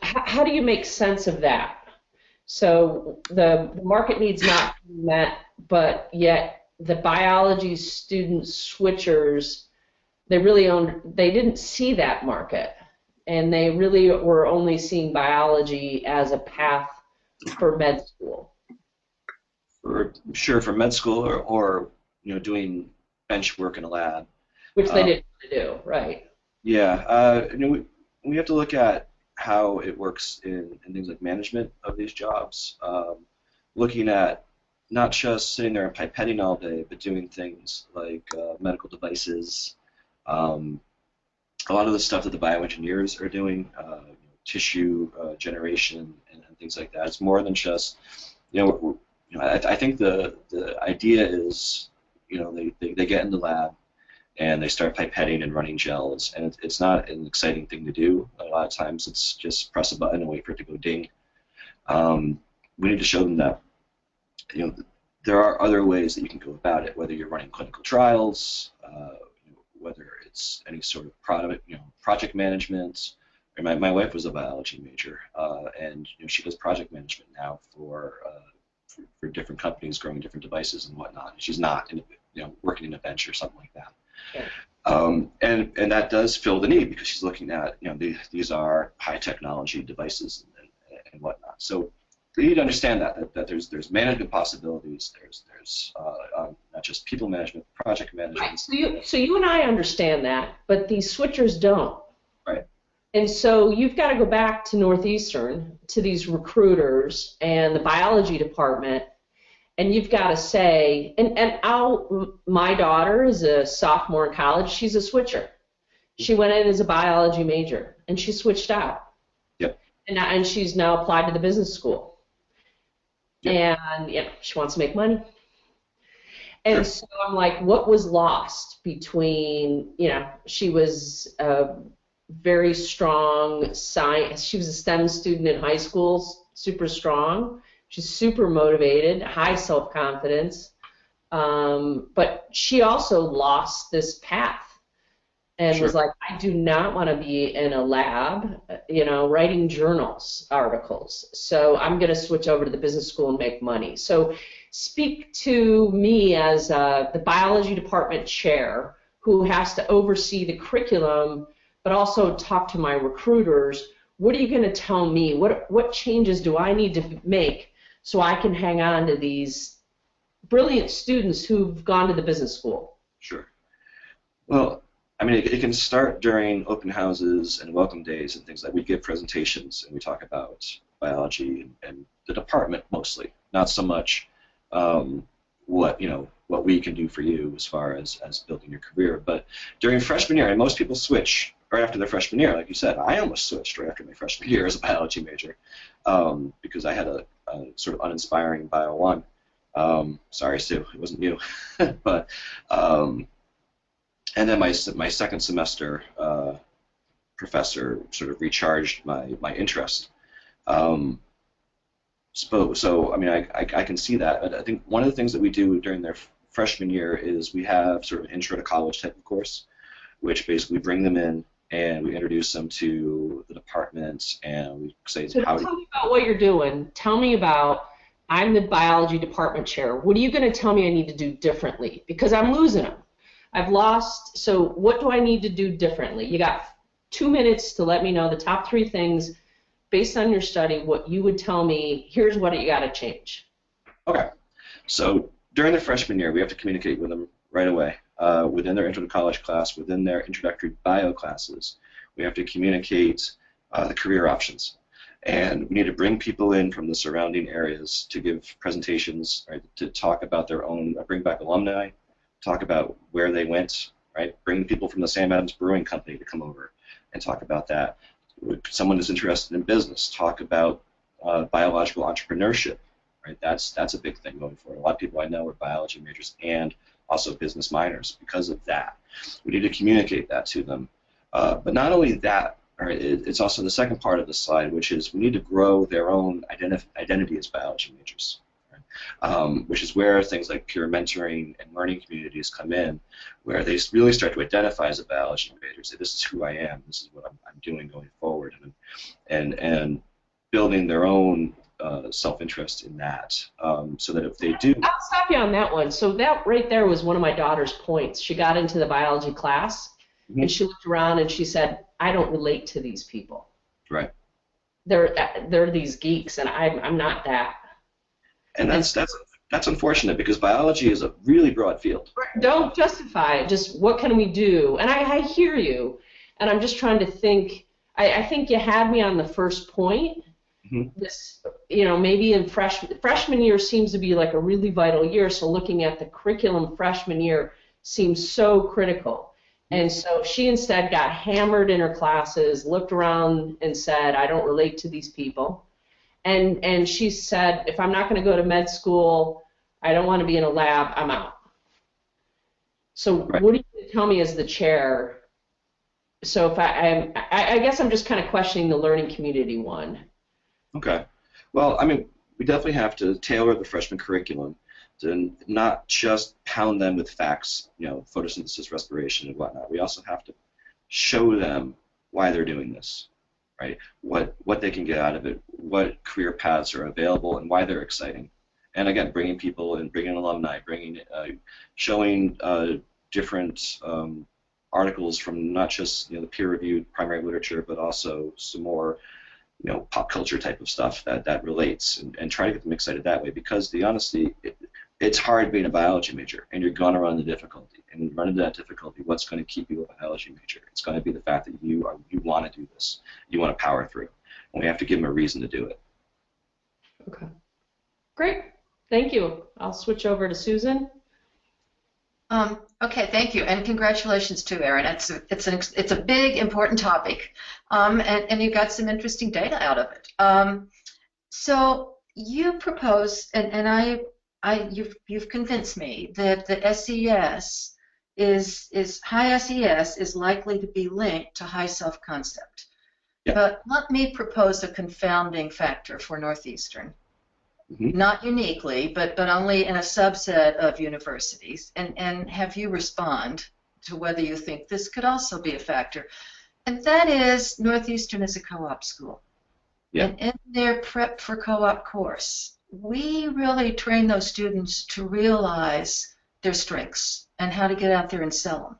how do you make sense of that? So the market needs not met, but yet the biology student switchers, they didn't see that market, and they really were only seeing biology as a path for med school. For med school or doing bench work in a lab, which they didn't want to do, right? Yeah, we have to look at how it works in things like management of these jobs, looking at not just sitting there and pipetting all day, but doing things like medical devices, a lot of the stuff that the bioengineers are doing, tissue generation and things like that. It's more than just, I think the idea is, they get in the lab and they start pipetting and running gels, and it's not an exciting thing to do. A lot of times it's just press a button and wait for it to go ding. We need to show them that there are other ways that you can go about it, whether you're running clinical trials, whether it's any sort of project management. My wife was a biology major, and she does project management now for different companies growing different devices and whatnot. She's not working in a bench or something like that. Okay. And that does fill the need, because she's looking at these are high technology devices and whatnot. So we need to understand that there's management possibilities. There's not just people management, project management. Right. So you and I understand that, but these switchers don't. Right. And so you've got to go back to Northeastern, to these recruiters and the biology department, and you've got to say, my daughter is a sophomore in college. She's a switcher. She went in as a biology major, and she switched out. Yep. And she's now applied to the business school. Yep. And she wants to make money. And sure. So I'm like, what was lost between, she was a very strong science. She was a STEM student in high school, super strong. She's super motivated, high self-confidence, but she also lost this path and sure. was like, I do not want to be in a lab, writing journals articles. So I'm going to switch over to the business school and make money. So speak to me as the biology department chair who has to oversee the curriculum, but also talk to my recruiters. What are you going to tell me? What changes do I need to make so I can hang on to these brilliant students who've gone to the business school? Sure. Well, it can start during open houses and welcome days and things like we give presentations and we talk about biology and the department mostly, not so much what we can do for you as far as building your career. But during freshman year, and most people switch right after their freshman year, like you said. I almost switched right after my freshman year as a biology major because I had a sort of uninspiring Bio 1. Sorry, Sue, it wasn't you. But and then my second semester professor sort of recharged my interest. So I can see that. I think one of the things that we do during their freshman year is we have sort of an intro to college type of course which basically bring them in and we introduce them to the departments and we say So how tell me about what you're doing. Tell me about, I'm the biology department chair. What are you going to tell me I need to do differently? Because I'm losing them. I've lost, so what do I need to do differently? You got 2 minutes to let me know the top 3 things based on your study, what you would tell me, here's what you got to change. Okay. So during the freshman year, we have to communicate with them right away. Within their intro to college class, within their introductory bio classes, we have to communicate the career options. And we need to bring people in from the surrounding areas to give presentations, right, to talk about their own, bring back alumni, talk about where they went, right, bring people from the Sam Adams Brewing Company to come over and talk about that. Someone who's interested in business, talk about biological entrepreneurship, right? That's a big thing going forward. A lot of people I know are biology majors and also business minors because of that. We need to communicate that to them. But not only that, right, it's also the second part of the slide, which is we need to grow their own identity as biology majors, right? Which is where things like peer mentoring and learning communities come in, where they really start to identify as a biology major, say this is who I am, this is what I'm doing going forward, and building their own self-interest in that, so that if they do... I'll stop you on that one. So that right there was one of my daughter's points. She got into the biology class, and she looked around and she said, I don't relate to these people. Right. They're these geeks, and I'm not that. And that's unfortunate because biology is a really broad field. Don't justify it. Just what can we do? And I hear you, and I'm just trying to think. I think you had me on the first point. This, maybe in freshman year seems to be like a really vital year, so looking at the curriculum freshman year seems so critical. And so she instead got hammered in her classes, looked around and said, I don't relate to these people. And she said, if I'm not going to go to med school, I don't want to be in a lab, I'm out. So what do you tell me as the chair? So if I guess I'm just kind of questioning the learning community one. Okay. Well, I mean, we definitely have to tailor the freshman curriculum to not just pound them with facts, photosynthesis, respiration, and whatnot. We also have to show them why they're doing this, right? What they can get out of it, what career paths are available, and why they're exciting. And again, bringing people in, bringing alumni, showing different articles from not just the peer-reviewed primary literature, but also some more pop culture type of stuff that relates, and try to get them excited that way, because the honesty, it's hard being a biology major, and you're going to run the difficulty, and when you run into that difficulty, what's going to keep you a biology major? It's going to be the fact that you want to do this, you want to power through, and we have to give them a reason to do it. Okay, great, thank you. I'll switch over to Susan. Okay, thank you, and congratulations to Erin. It's a big, important topic, and you got some interesting data out of it. So you propose, and you've convinced me that the SES is high SES is likely to be linked to high self-concept. Yeah. But let me propose a confounding factor for Northeastern. Not uniquely, but only in a subset of universities, and have you respond to whether you think this could also be a factor. And that is, Northeastern is a co-op school. Yeah. And in their prep for co-op course, we really train those students to realize their strengths and how to get out there and sell them.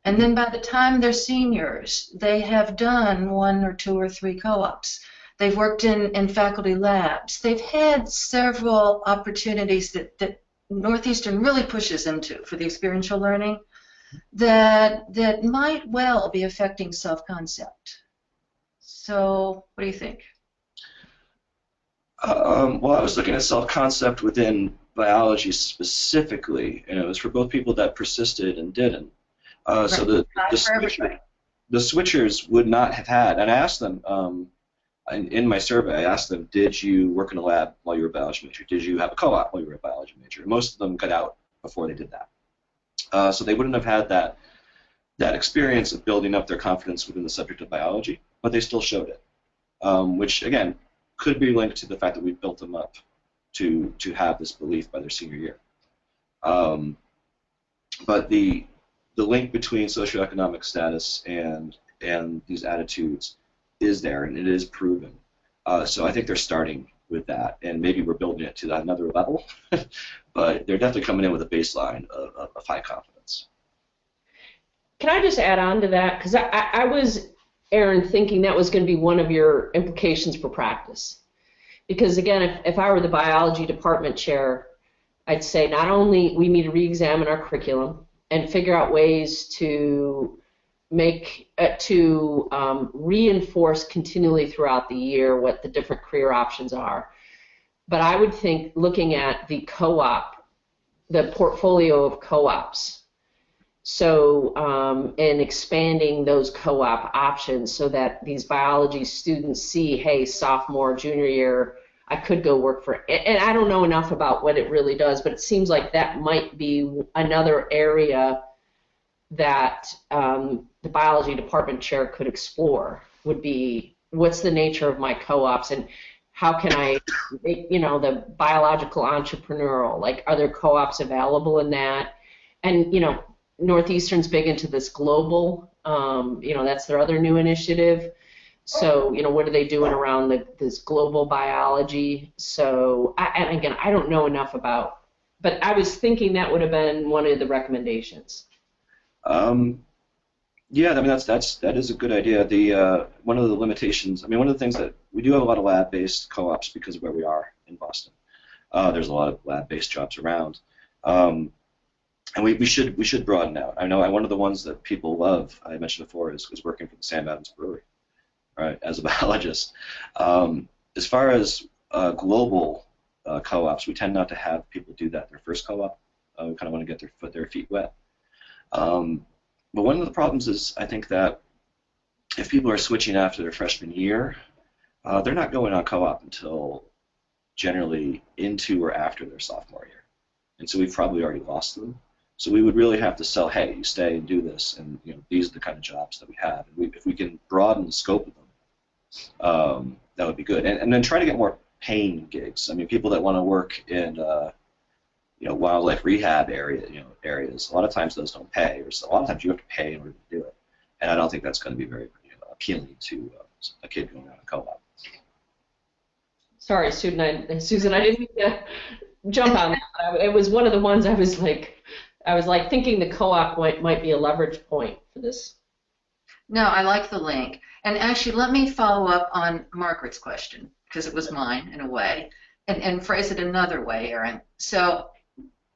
And then by the time they're seniors, they have done 1 or 2 or 3 co-ops. They've worked in faculty labs. They've had several opportunities that Northeastern really pushes them to for the experiential learning that might well be affecting self-concept. So what do you think? Well, I was looking at self-concept within biology specifically, and it was for both people that persisted and didn't. Right. So the switchers would not have had, and I asked them, in my survey, I asked them, did you work in a lab while you were a biology major? Did you have a co-op while you were a biology major? And most of them got out before they did that. So they wouldn't have had that experience of building up their confidence within the subject of biology, but they still showed it, which, again, could be linked to the fact that we built them up to have this belief by their senior year. But the the link between socioeconomic status and these attitudes is there, and it is proven. So I think they're starting with that, and maybe we're building it to another level, but they're definitely coming in with a baseline of high confidence. Can I just add on to that? Because I was, Aaron, thinking that was going to be one of your implications for practice. Because again, if I were the biology department chair, I'd say not only we need to re-examine our curriculum and figure out ways to make reinforce continually throughout the year what the different career options are. But I would think looking at the co-op, the portfolio of co-ops, so and expanding those co-op options so that these biology students see, hey, sophomore, junior year, I could go work for, and I don't know enough about what it really does, but it seems like that might be another area that the biology department chair could explore, would be what's the nature of my co-ops and how can I make, the biological entrepreneurial, like are there co-ops available in that? And, Northeastern's big into this global, that's their other new initiative. So, what are they doing around this global biology? So, and again, I don't know enough about, but I was thinking that would have been one of the recommendations. Yeah, I mean that is a good idea. The one of the limitations, one of the things that we do have a lot of lab-based co-ops because of where we are in Boston. There's a lot of lab-based jobs around, and we should broaden out. I know one of the ones that people love, I mentioned before, is working for the Sam Adams Brewery, right, as a biologist. As far as global co-ops, we tend not to have people do that their first co-op. We kind of want to get their feet wet. But one of the problems is, I think, that if people are switching after their freshman year, they're not going on co-op until generally into or after their sophomore year. And so we've probably already lost them. So we would really have to sell, hey, you stay and do this, and these are the kind of jobs that we have. And if we can broaden the scope of them, that would be good. And then try to get more paying gigs. People that want to work in wildlife rehab areas. A lot of times those don't pay, or a lot of times you have to pay in order to do it. And I don't think that's going to be very appealing to a kid going on a co-op. Sorry, Susan, I didn't mean to jump on that. It was one of the ones I was like thinking the co-op might be a leverage point for this. No, I like the link. And actually, let me follow up on Margaret's question, because it was mine in a way, and phrase it another way, Aaron. So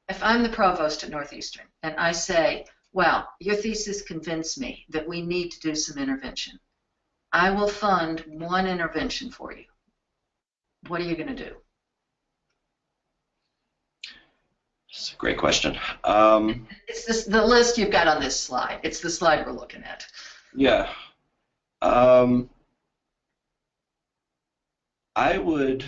if I'm the provost at Northeastern and I say, well, your thesis convinced me that we need to do some intervention, I will fund one intervention for you. What are you going to do? That's a great question. It's the list you've got on this slide. It's the slide we're looking at. Yeah. I would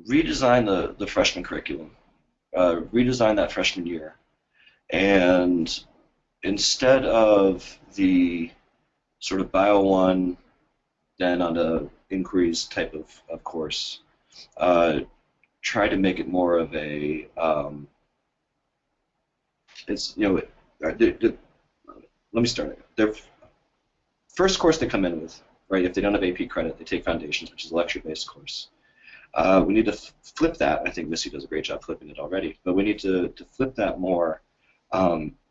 redesign the freshman curriculum, redesign that freshman year, and instead of the sort of Bio 1, then on the inquiries type of course, try to make it more of a, let me start. Their first course they come in with, right, if they don't have AP credit, they take Foundations, which is a lecture-based course. We need to flip that. I think Missy does a great job flipping it already, but we need to flip that more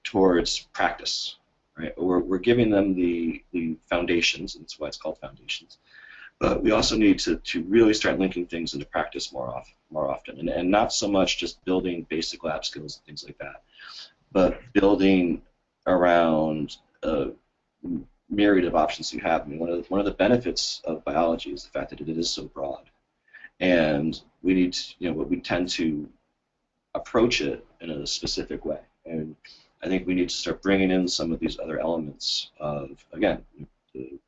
towards practice, right? We're giving them the foundations, and that's why it's called Foundations, but we also need to really start linking things into practice more often, and not so much just building basic lab skills and things like that, but building around a myriad of options you have. One of the benefits of biology is the fact that it is so broad. And we need to, we tend to approach it in a specific way. And I think we need to start bringing in some of these other elements of, again,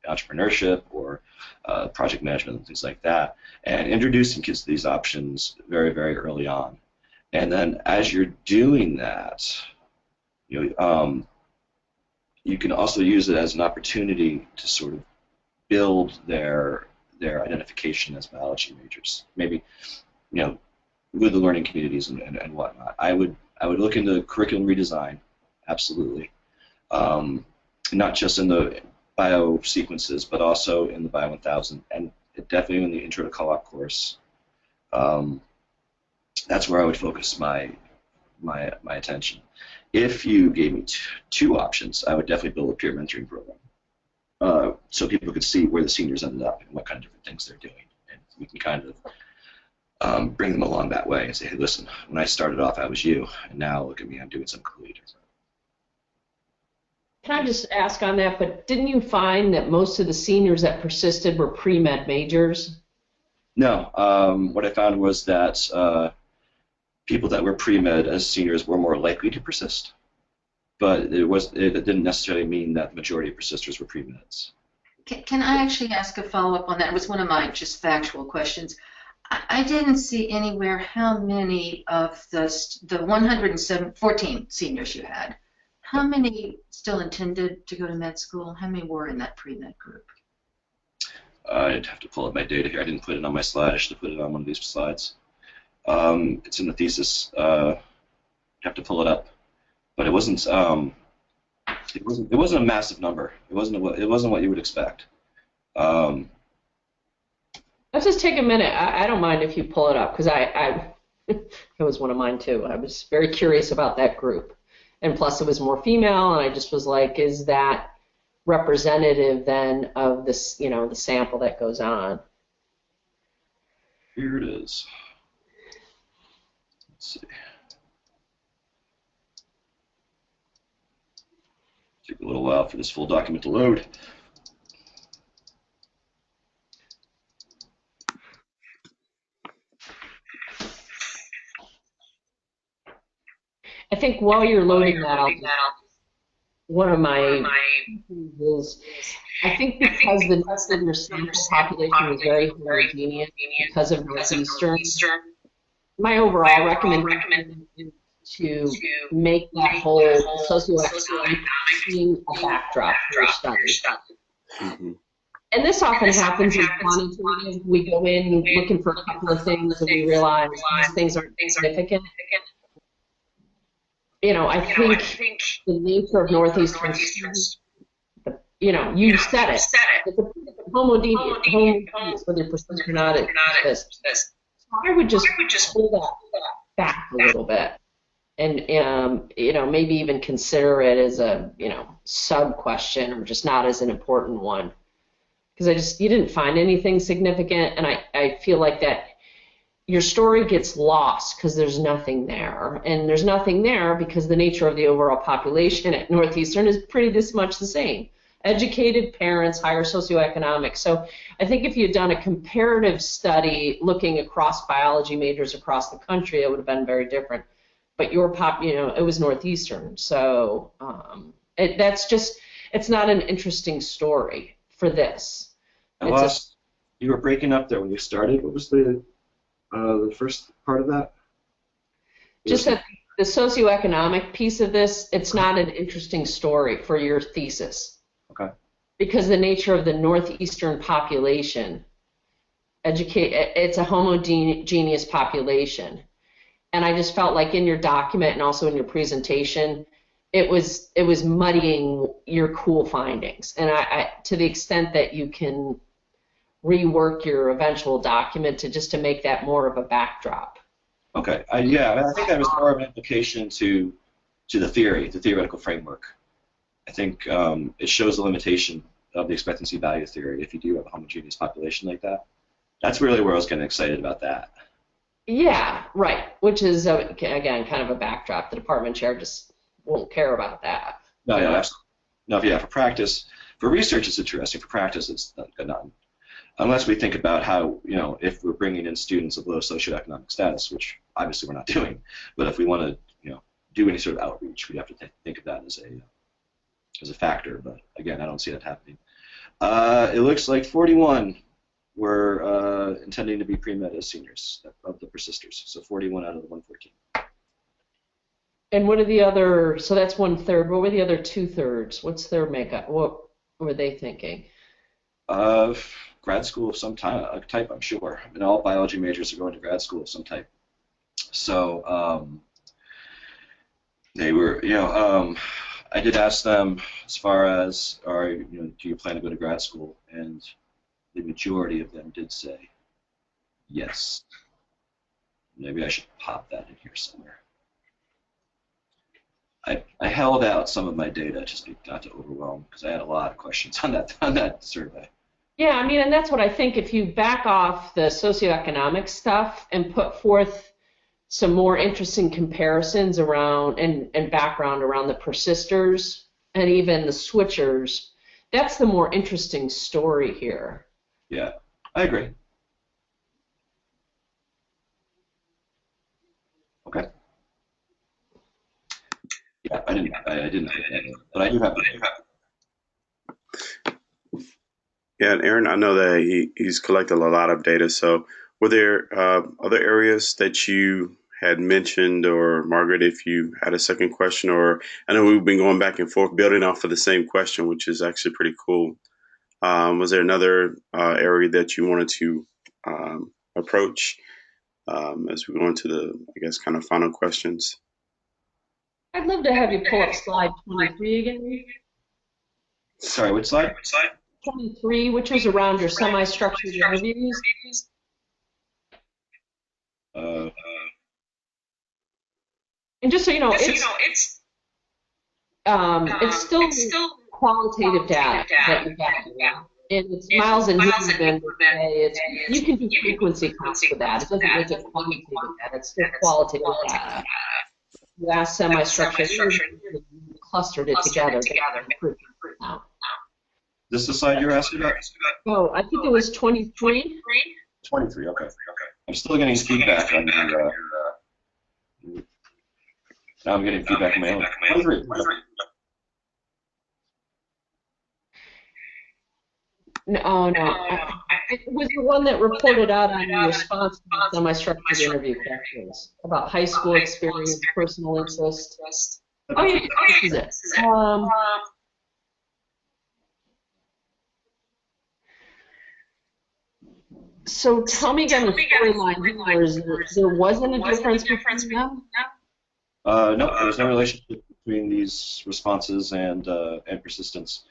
entrepreneurship or project management and things like that, and introducing kids to these options very, very early on. And then as you're doing that, you can also use it as an opportunity to sort of build their identification as biology majors. Maybe, with the learning communities and whatnot. I would look into curriculum redesign, absolutely, not just in the bio sequences, but also in the Bio 1000, and definitely in the Intro to Co-op course. That's where I would focus my attention. If you gave me two options, I would definitely build a peer mentoring program, so people could see where the seniors ended up and what kind of different things they're doing, and we can kind of bring them along that way and say, hey, listen, when I started off, I was you, and now look at me, I'm doing something completely different. Can I just ask on that, but didn't you find that most of the seniors that persisted were pre-med majors? No, what I found was that people that were pre-med as seniors were more likely to persist, but it didn't necessarily mean that the majority of persisters were pre-meds. Can I actually ask a follow-up on that? It was one of my just factual questions. I didn't see anywhere how many of the 114 seniors you had, how many still intended to go to med school? How many were in that pre-med group? I'd have to pull up my data here. I didn't put it on my slide. I should have put it on one of these slides. It's in the thesis. I'd have to pull it up, but it wasn't a massive number. It wasn't what you would expect. Let's just take a minute. I don't mind if you pull it up, because it was one of mine too. I was very curious about that group, and plus it was more female, and I just was like, is that representative then of this, the sample that goes on? Here it is. Let's see. Take a little while for this full document to load. I think while you're loading that out, one of my is, I think because the rest of your sample population was very homogeneous because of Northeastern, my overall recommendation is to make that whole socioeconomic thing a backdrop for your study. Mm-hmm. And this often happens in quantitative. We go in looking for a couple of things and we realize these things aren't significant. I think the nature of Northeastern students, you said it. It's a homogeneous, whether you're persistent or not. I would just pull that back a little bit, and maybe even consider it as a sub question, or just not as an important one, because you didn't find anything significant, and I feel like that your story gets lost because there's nothing there, and there's nothing there because the nature of the overall population at Northeastern is pretty this much the same. Educated parents, higher socioeconomic. So I think if you'd done a comparative study looking across biology majors across the country, it would have been very different. But it was Northeastern, so it's not an interesting story for this. You were breaking up there when you started. What was the first part of that? Just that the socioeconomic piece of this, it's not an interesting story for your thesis. Okay. Because the nature of the Northeastern population, it's a homogeneous population. And I just felt like in your document and also in your presentation, it was muddying your cool findings. And I to the extent that you can rework your eventual document to make that more of a backdrop. Okay. I think that was more of an implication to the theoretical framework. I think it shows the limitation of the expectancy value theory if you do have a homogeneous population like that. That's really where I was getting excited about that. Yeah, right. Which is, again, kind of a backdrop. The department chair just won't care about that. No, yeah, absolutely. No, yeah, for practice, for research it's interesting. For practice, it's not. Unless we think about how, if we're bringing in students of low socioeconomic status, which obviously we're not doing, but if we want to, do any sort of outreach, we have to think of that as a factor. But again, I don't see that happening. It looks like 41 were intending to be pre-med as seniors of the persisters, so 41 out of the 114. And what are the other? So that's 1/3. What were the other 2/3? What's their makeup? What were they thinking? Grad school of some type, I'm sure. And all biology majors are going to grad school of some type. So they were, I did ask them as far as, do you plan to go to grad school? And the majority of them did say yes. Maybe I should pop that in here somewhere. I held out some of my data just not to overwhelm because I had a lot of questions on that survey. Yeah, I mean, and that's what I think. If you back off the socioeconomic stuff and put forth some more interesting comparisons around and background around the persisters and even the switchers, that's the more interesting story here. Yeah, I agree. Okay. Yeah, I didn't, but I do have. Yeah, and Aaron, I know that he's collected a lot of data. So, were there other areas that you had mentioned, or Margaret, if you had a second question, or I know we've been going back and forth, building off of the same question, which is actually pretty cool. Was there another area that you wanted to approach as we go into the, I guess, kind of final questions? I'd love to have you pull up slide 23 again. Sorry, which slide? 23, which was around your semi-structured interviews. And just so you know, it's still qualitative data that you gather. And it's miles and movement. You can do frequency counts for that. It doesn't make it quantitative data. It's still qualitative data. You asked semi-structured, you clustered it together. This is the slide you're asking about? Oh, I think it was 23. 23, okay. I'm still getting feedback on your, now I'm getting feedback on my own. 23. No. It was the one that reported out on your response to the semi-structured interview questions about high school experience, personal interest. Oh, yeah, this is it. So tell me again the storyline. There wasn't a difference between them? No, there was no relationship between these responses and persistence.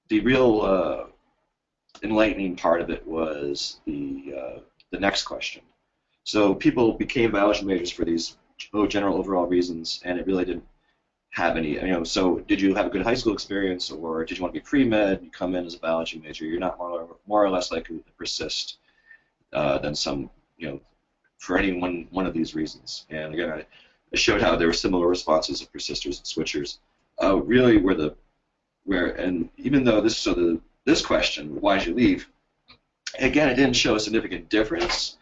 The real enlightening part of it was the next question. So people became biology majors for these general overall reasons, and it really didn't have any. So did you have a good high school experience, or did you want to be pre-med? You come in as a biology major, you're not more or less likely to persist than some, for any one of these reasons. And again, I showed how there were similar responses of persisters and switchers. Really, and even though this question, why did you leave? Again, it didn't show a significant difference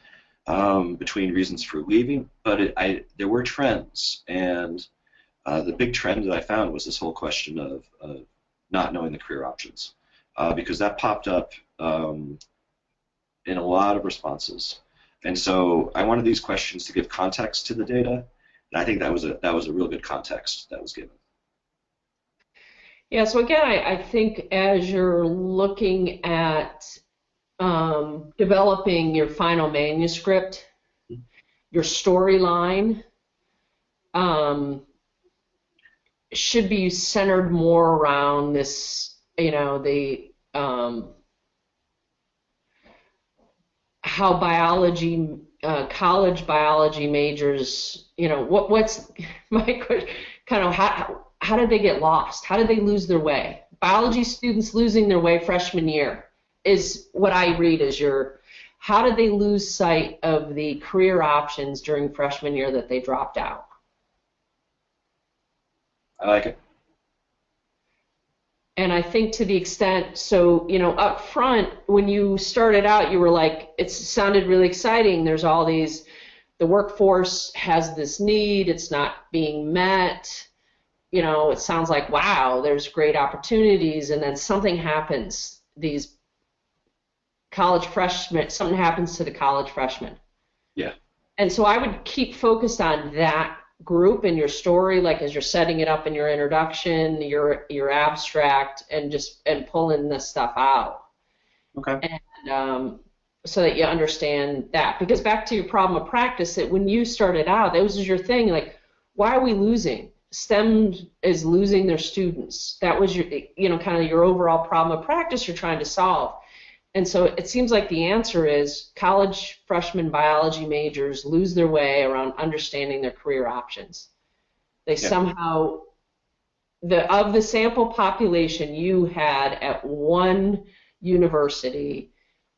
between reasons for leaving, but there were trends, and the big trend that I found was this whole question of not knowing the career options, because that popped up in a lot of responses. And so I wanted these questions to give context to the data, and I think that was a real good context that was given. Yeah, so again, I think as you're looking at developing your final manuscript, your storyline should be centered more around this, how biology, college biology majors, what's my question, kind of how did they get lost? How did they lose their way? Biology students losing their way freshman year is what I read as how did they lose sight of the career options during freshman year that they dropped out? I like it. And I think to the extent, so, up front, when you started out, you were like, it sounded really exciting. There's all these, the workforce has this need, it's not being met. It sounds like, wow, there's great opportunities, and then something happens. These college freshmen, something happens to the college freshmen. Yeah. And so I would keep focused on that group in your story, like as you're setting it up in your introduction, your abstract, and pulling this stuff out. Okay. And so that you understand that. Because back to your problem of practice, that when you started out, that was your thing, like, why are we losing? STEM is losing their students. That was your, kind of your overall problem of practice you're trying to solve. And so it seems like the answer is college freshman biology majors lose their way around understanding their career options. They somehow, of the sample population you had at one university,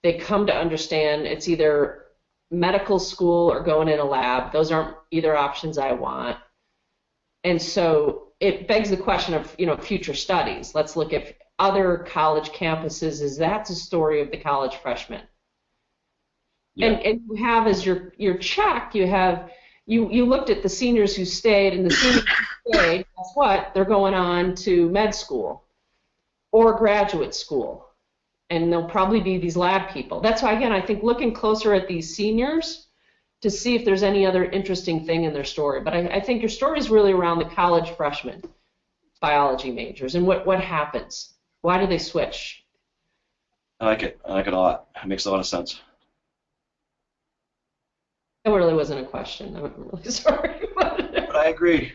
they come to understand it's either medical school or going in a lab. Those aren't either options I want. And so it begs the question of, future studies. Let's look at other college campuses, as that's a story of the college freshman. Yeah. And you have as your check, you looked at the seniors who stayed, and the seniors who stayed, guess what? They're going on to med school or graduate school, and they'll probably be these lab people. That's why, again, I think looking closer at these seniors to see if there's any other interesting thing in their story. But I think your story is really around the college freshmen biology majors and what happens. Why do they switch? I like it. I like it a lot. It makes a lot of sense. That really wasn't a question. I'm really sorry. But I agree.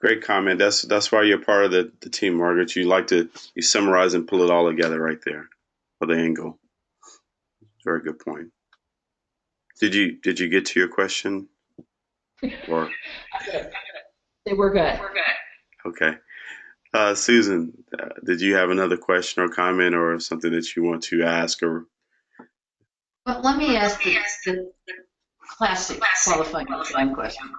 Great comment. That's why you're part of the team, Margaret. You summarize and pull it all together right there for the angle. Very good point. Did you get to your question? Or they were good. Okay. Susan, did you have another question or comment or something that you want to ask? Or well, let me ask the classic qualifying question.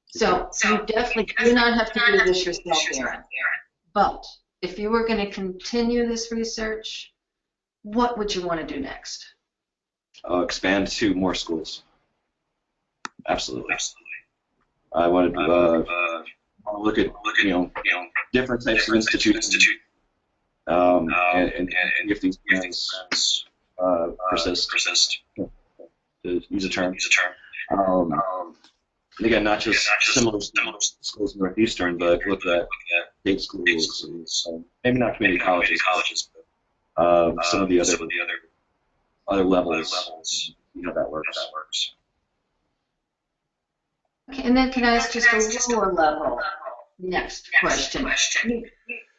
So you definitely do not have to do this yourself, Aaron. But if you were going to continue this research, what would you want to do next? Expand to more schools. Absolutely. I want to look at different types of institutions, and if these trends persist. To use a term. And again, not just similar schools in Northeastern, but look at state schools, maybe not community colleges, but some of the other levels. That works. Okay, and then can I ask just a lower level next question?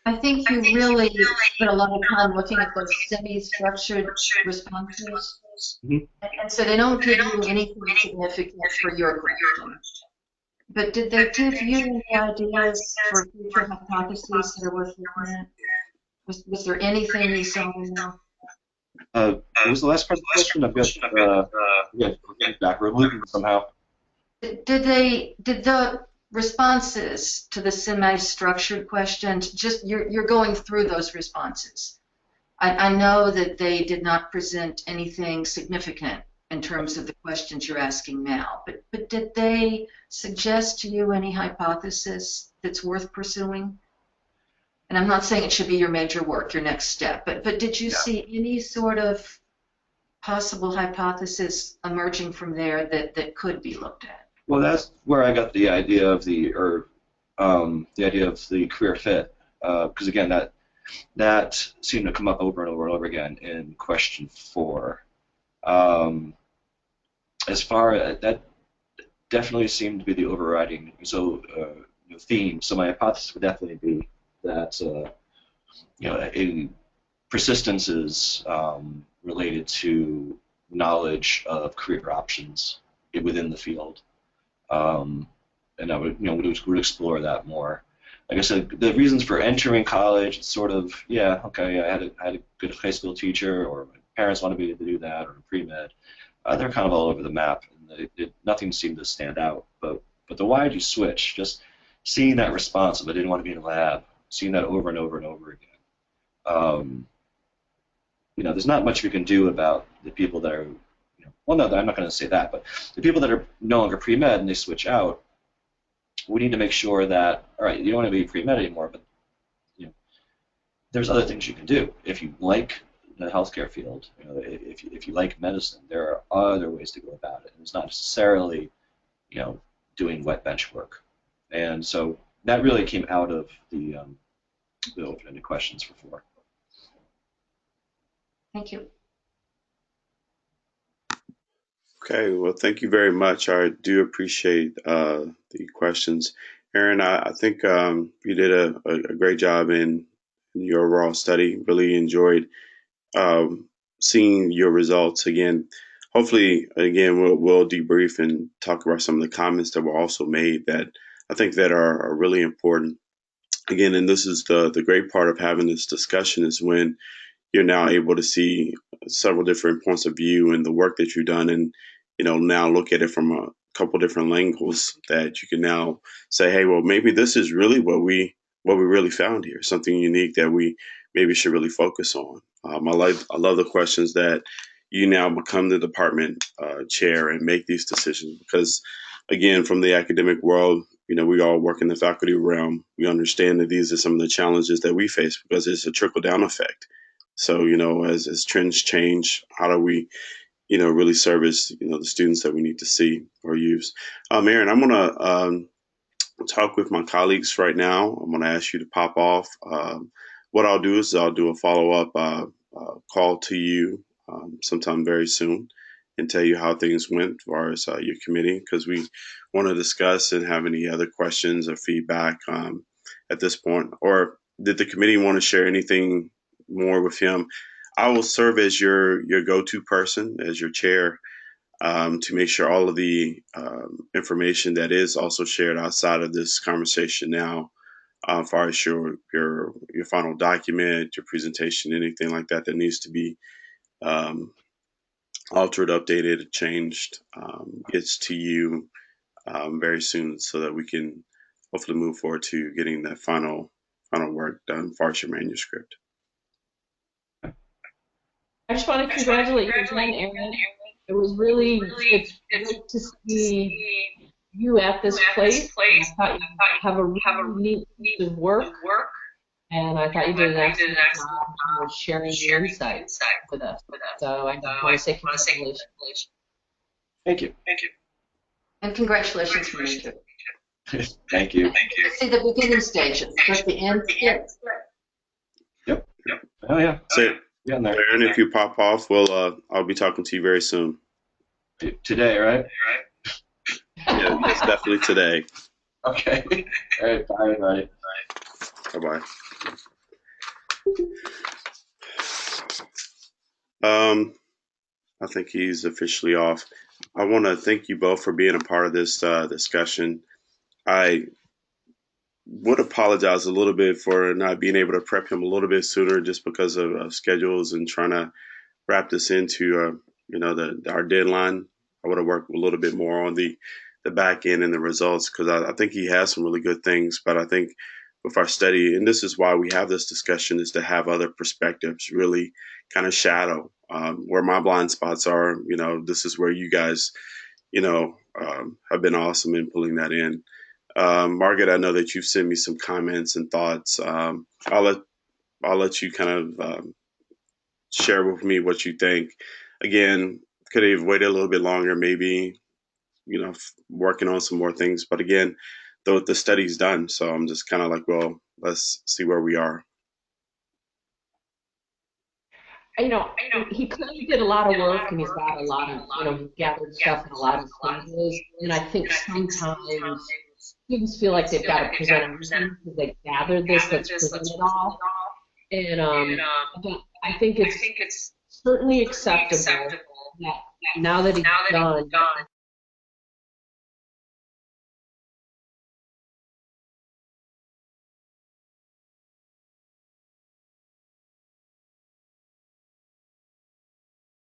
I think you really spent a lot of time looking at those semi-structured responses, and so they don't give you anything significant for your question. But did they give you any ideas for future hypotheses that are worth looking at? Was there anything you saw in there? What was the last part of the question? I've got backward looking somehow. Did the responses to the semi-structured questions, just you're going through those responses. I know that they did not present anything significant in terms of the questions you're asking now, but did they suggest to you any hypothesis that's worth pursuing? And I'm not saying it should be your major work, your next step, but did you see any sort of possible hypothesis emerging from there that could be looked at? Well, that's where I got the idea of the career fit, because again, that seemed to come up over and over and over again in question 4. As far as that definitely seemed to be the overriding theme. So my hypothesis would definitely be that a persistence is related to knowledge of career options within the field. And I would explore that more. Like I said, the reasons for entering college, it's sort of, I had a good high school teacher, or my parents wanted me to do that, or pre-med. They're kind of all over the map, and nothing seemed to stand out. But the why did you switch? Just seeing that response of I didn't want to be in a lab, seeing that over and over and over again. There's not much we can do about the people that are, I'm not going to say that, but the people that are no longer pre-med and they switch out, we need to make sure that, all right, you don't want to be pre-med anymore, but there's other things you can do. If you like the healthcare field, if you like medicine, there are other ways to go about it. And it's not necessarily, doing wet bench work. And so that really came out of the open-ended questions for 4. Thank you. Okay, well, thank you very much. I do appreciate the questions. Aaron, I think you did a great job in your overall study. Really enjoyed seeing your results again. Hopefully, again, we'll debrief and talk about some of the comments that were also made that I think that are really important. Again, and this is the great part of having this discussion is when you're now able to see several different points of view and the work that you've done, and now look at it from a couple different angles that you can now say, hey, well, maybe this is really what we really found here, something unique that we maybe should really focus on. I love the questions that you now become the department chair and make these decisions, because again, from the academic world, we all work in the faculty realm. We understand that these are some of the challenges that we face because it's a trickle down effect. So, as trends change, how do we, really service, the students that we need to see or use? Aaron, I'm going to talk with my colleagues right now. I'm going to ask you to pop off. What I'll do is I'll do a follow-up call to you sometime very soon and tell you how things went as far as your committee, because we want to discuss and have any other questions or feedback at this point. Or did the committee want to share anything more with him? I will serve as your go-to person, as your chair, to make sure all of the information that is also shared outside of this conversation now, as far as your final document, your presentation, anything like that that needs to be altered, updated, changed, gets to you very soon, so that we can hopefully move forward to getting that final work done as far as your manuscript. I just want to congratulate you again, Aaron. It was it's great to see you at this place. I thought you have a really neat piece of work, and I thought you did an excellent job of sharing your insights with us. So I just want to say congratulations. Thank you. And congratulations from me too. Thank you. See the beginning stages, but the end skits. Yep. Oh yeah. So, Yeah, there. Aaron, if you pop off, I'll be talking to you very soon. Today, right? Yeah, it's definitely today. Okay. All right. Bye, everybody. Bye-bye. I think he's officially off. I want to thank you both for being a part of this discussion. I would apologize a little bit for not being able to prep him a little bit sooner, just because of schedules and trying to wrap this into our deadline. I would have worked a little bit more on the back end and the results, because I think he has some really good things. But I think with our study, and this is why we have this discussion, is to have other perspectives really kind of shadow where my blind spots are. This is where you guys, have been awesome in pulling that in. Margaret, I know that you've sent me some comments and thoughts. I'll let you kind of share with me what you think. Again, could have waited a little bit longer, maybe, working on some more things. But again, the study's done, so I'm just kind of like, well, let's see where we are. He clearly did a lot of work, and he's got a lot of, he gathered stuff in a lot of places. And I think sometimes students feel like they've got to present everything because they gathered this, let's present it all. And I think it's certainly acceptable that now that he's done,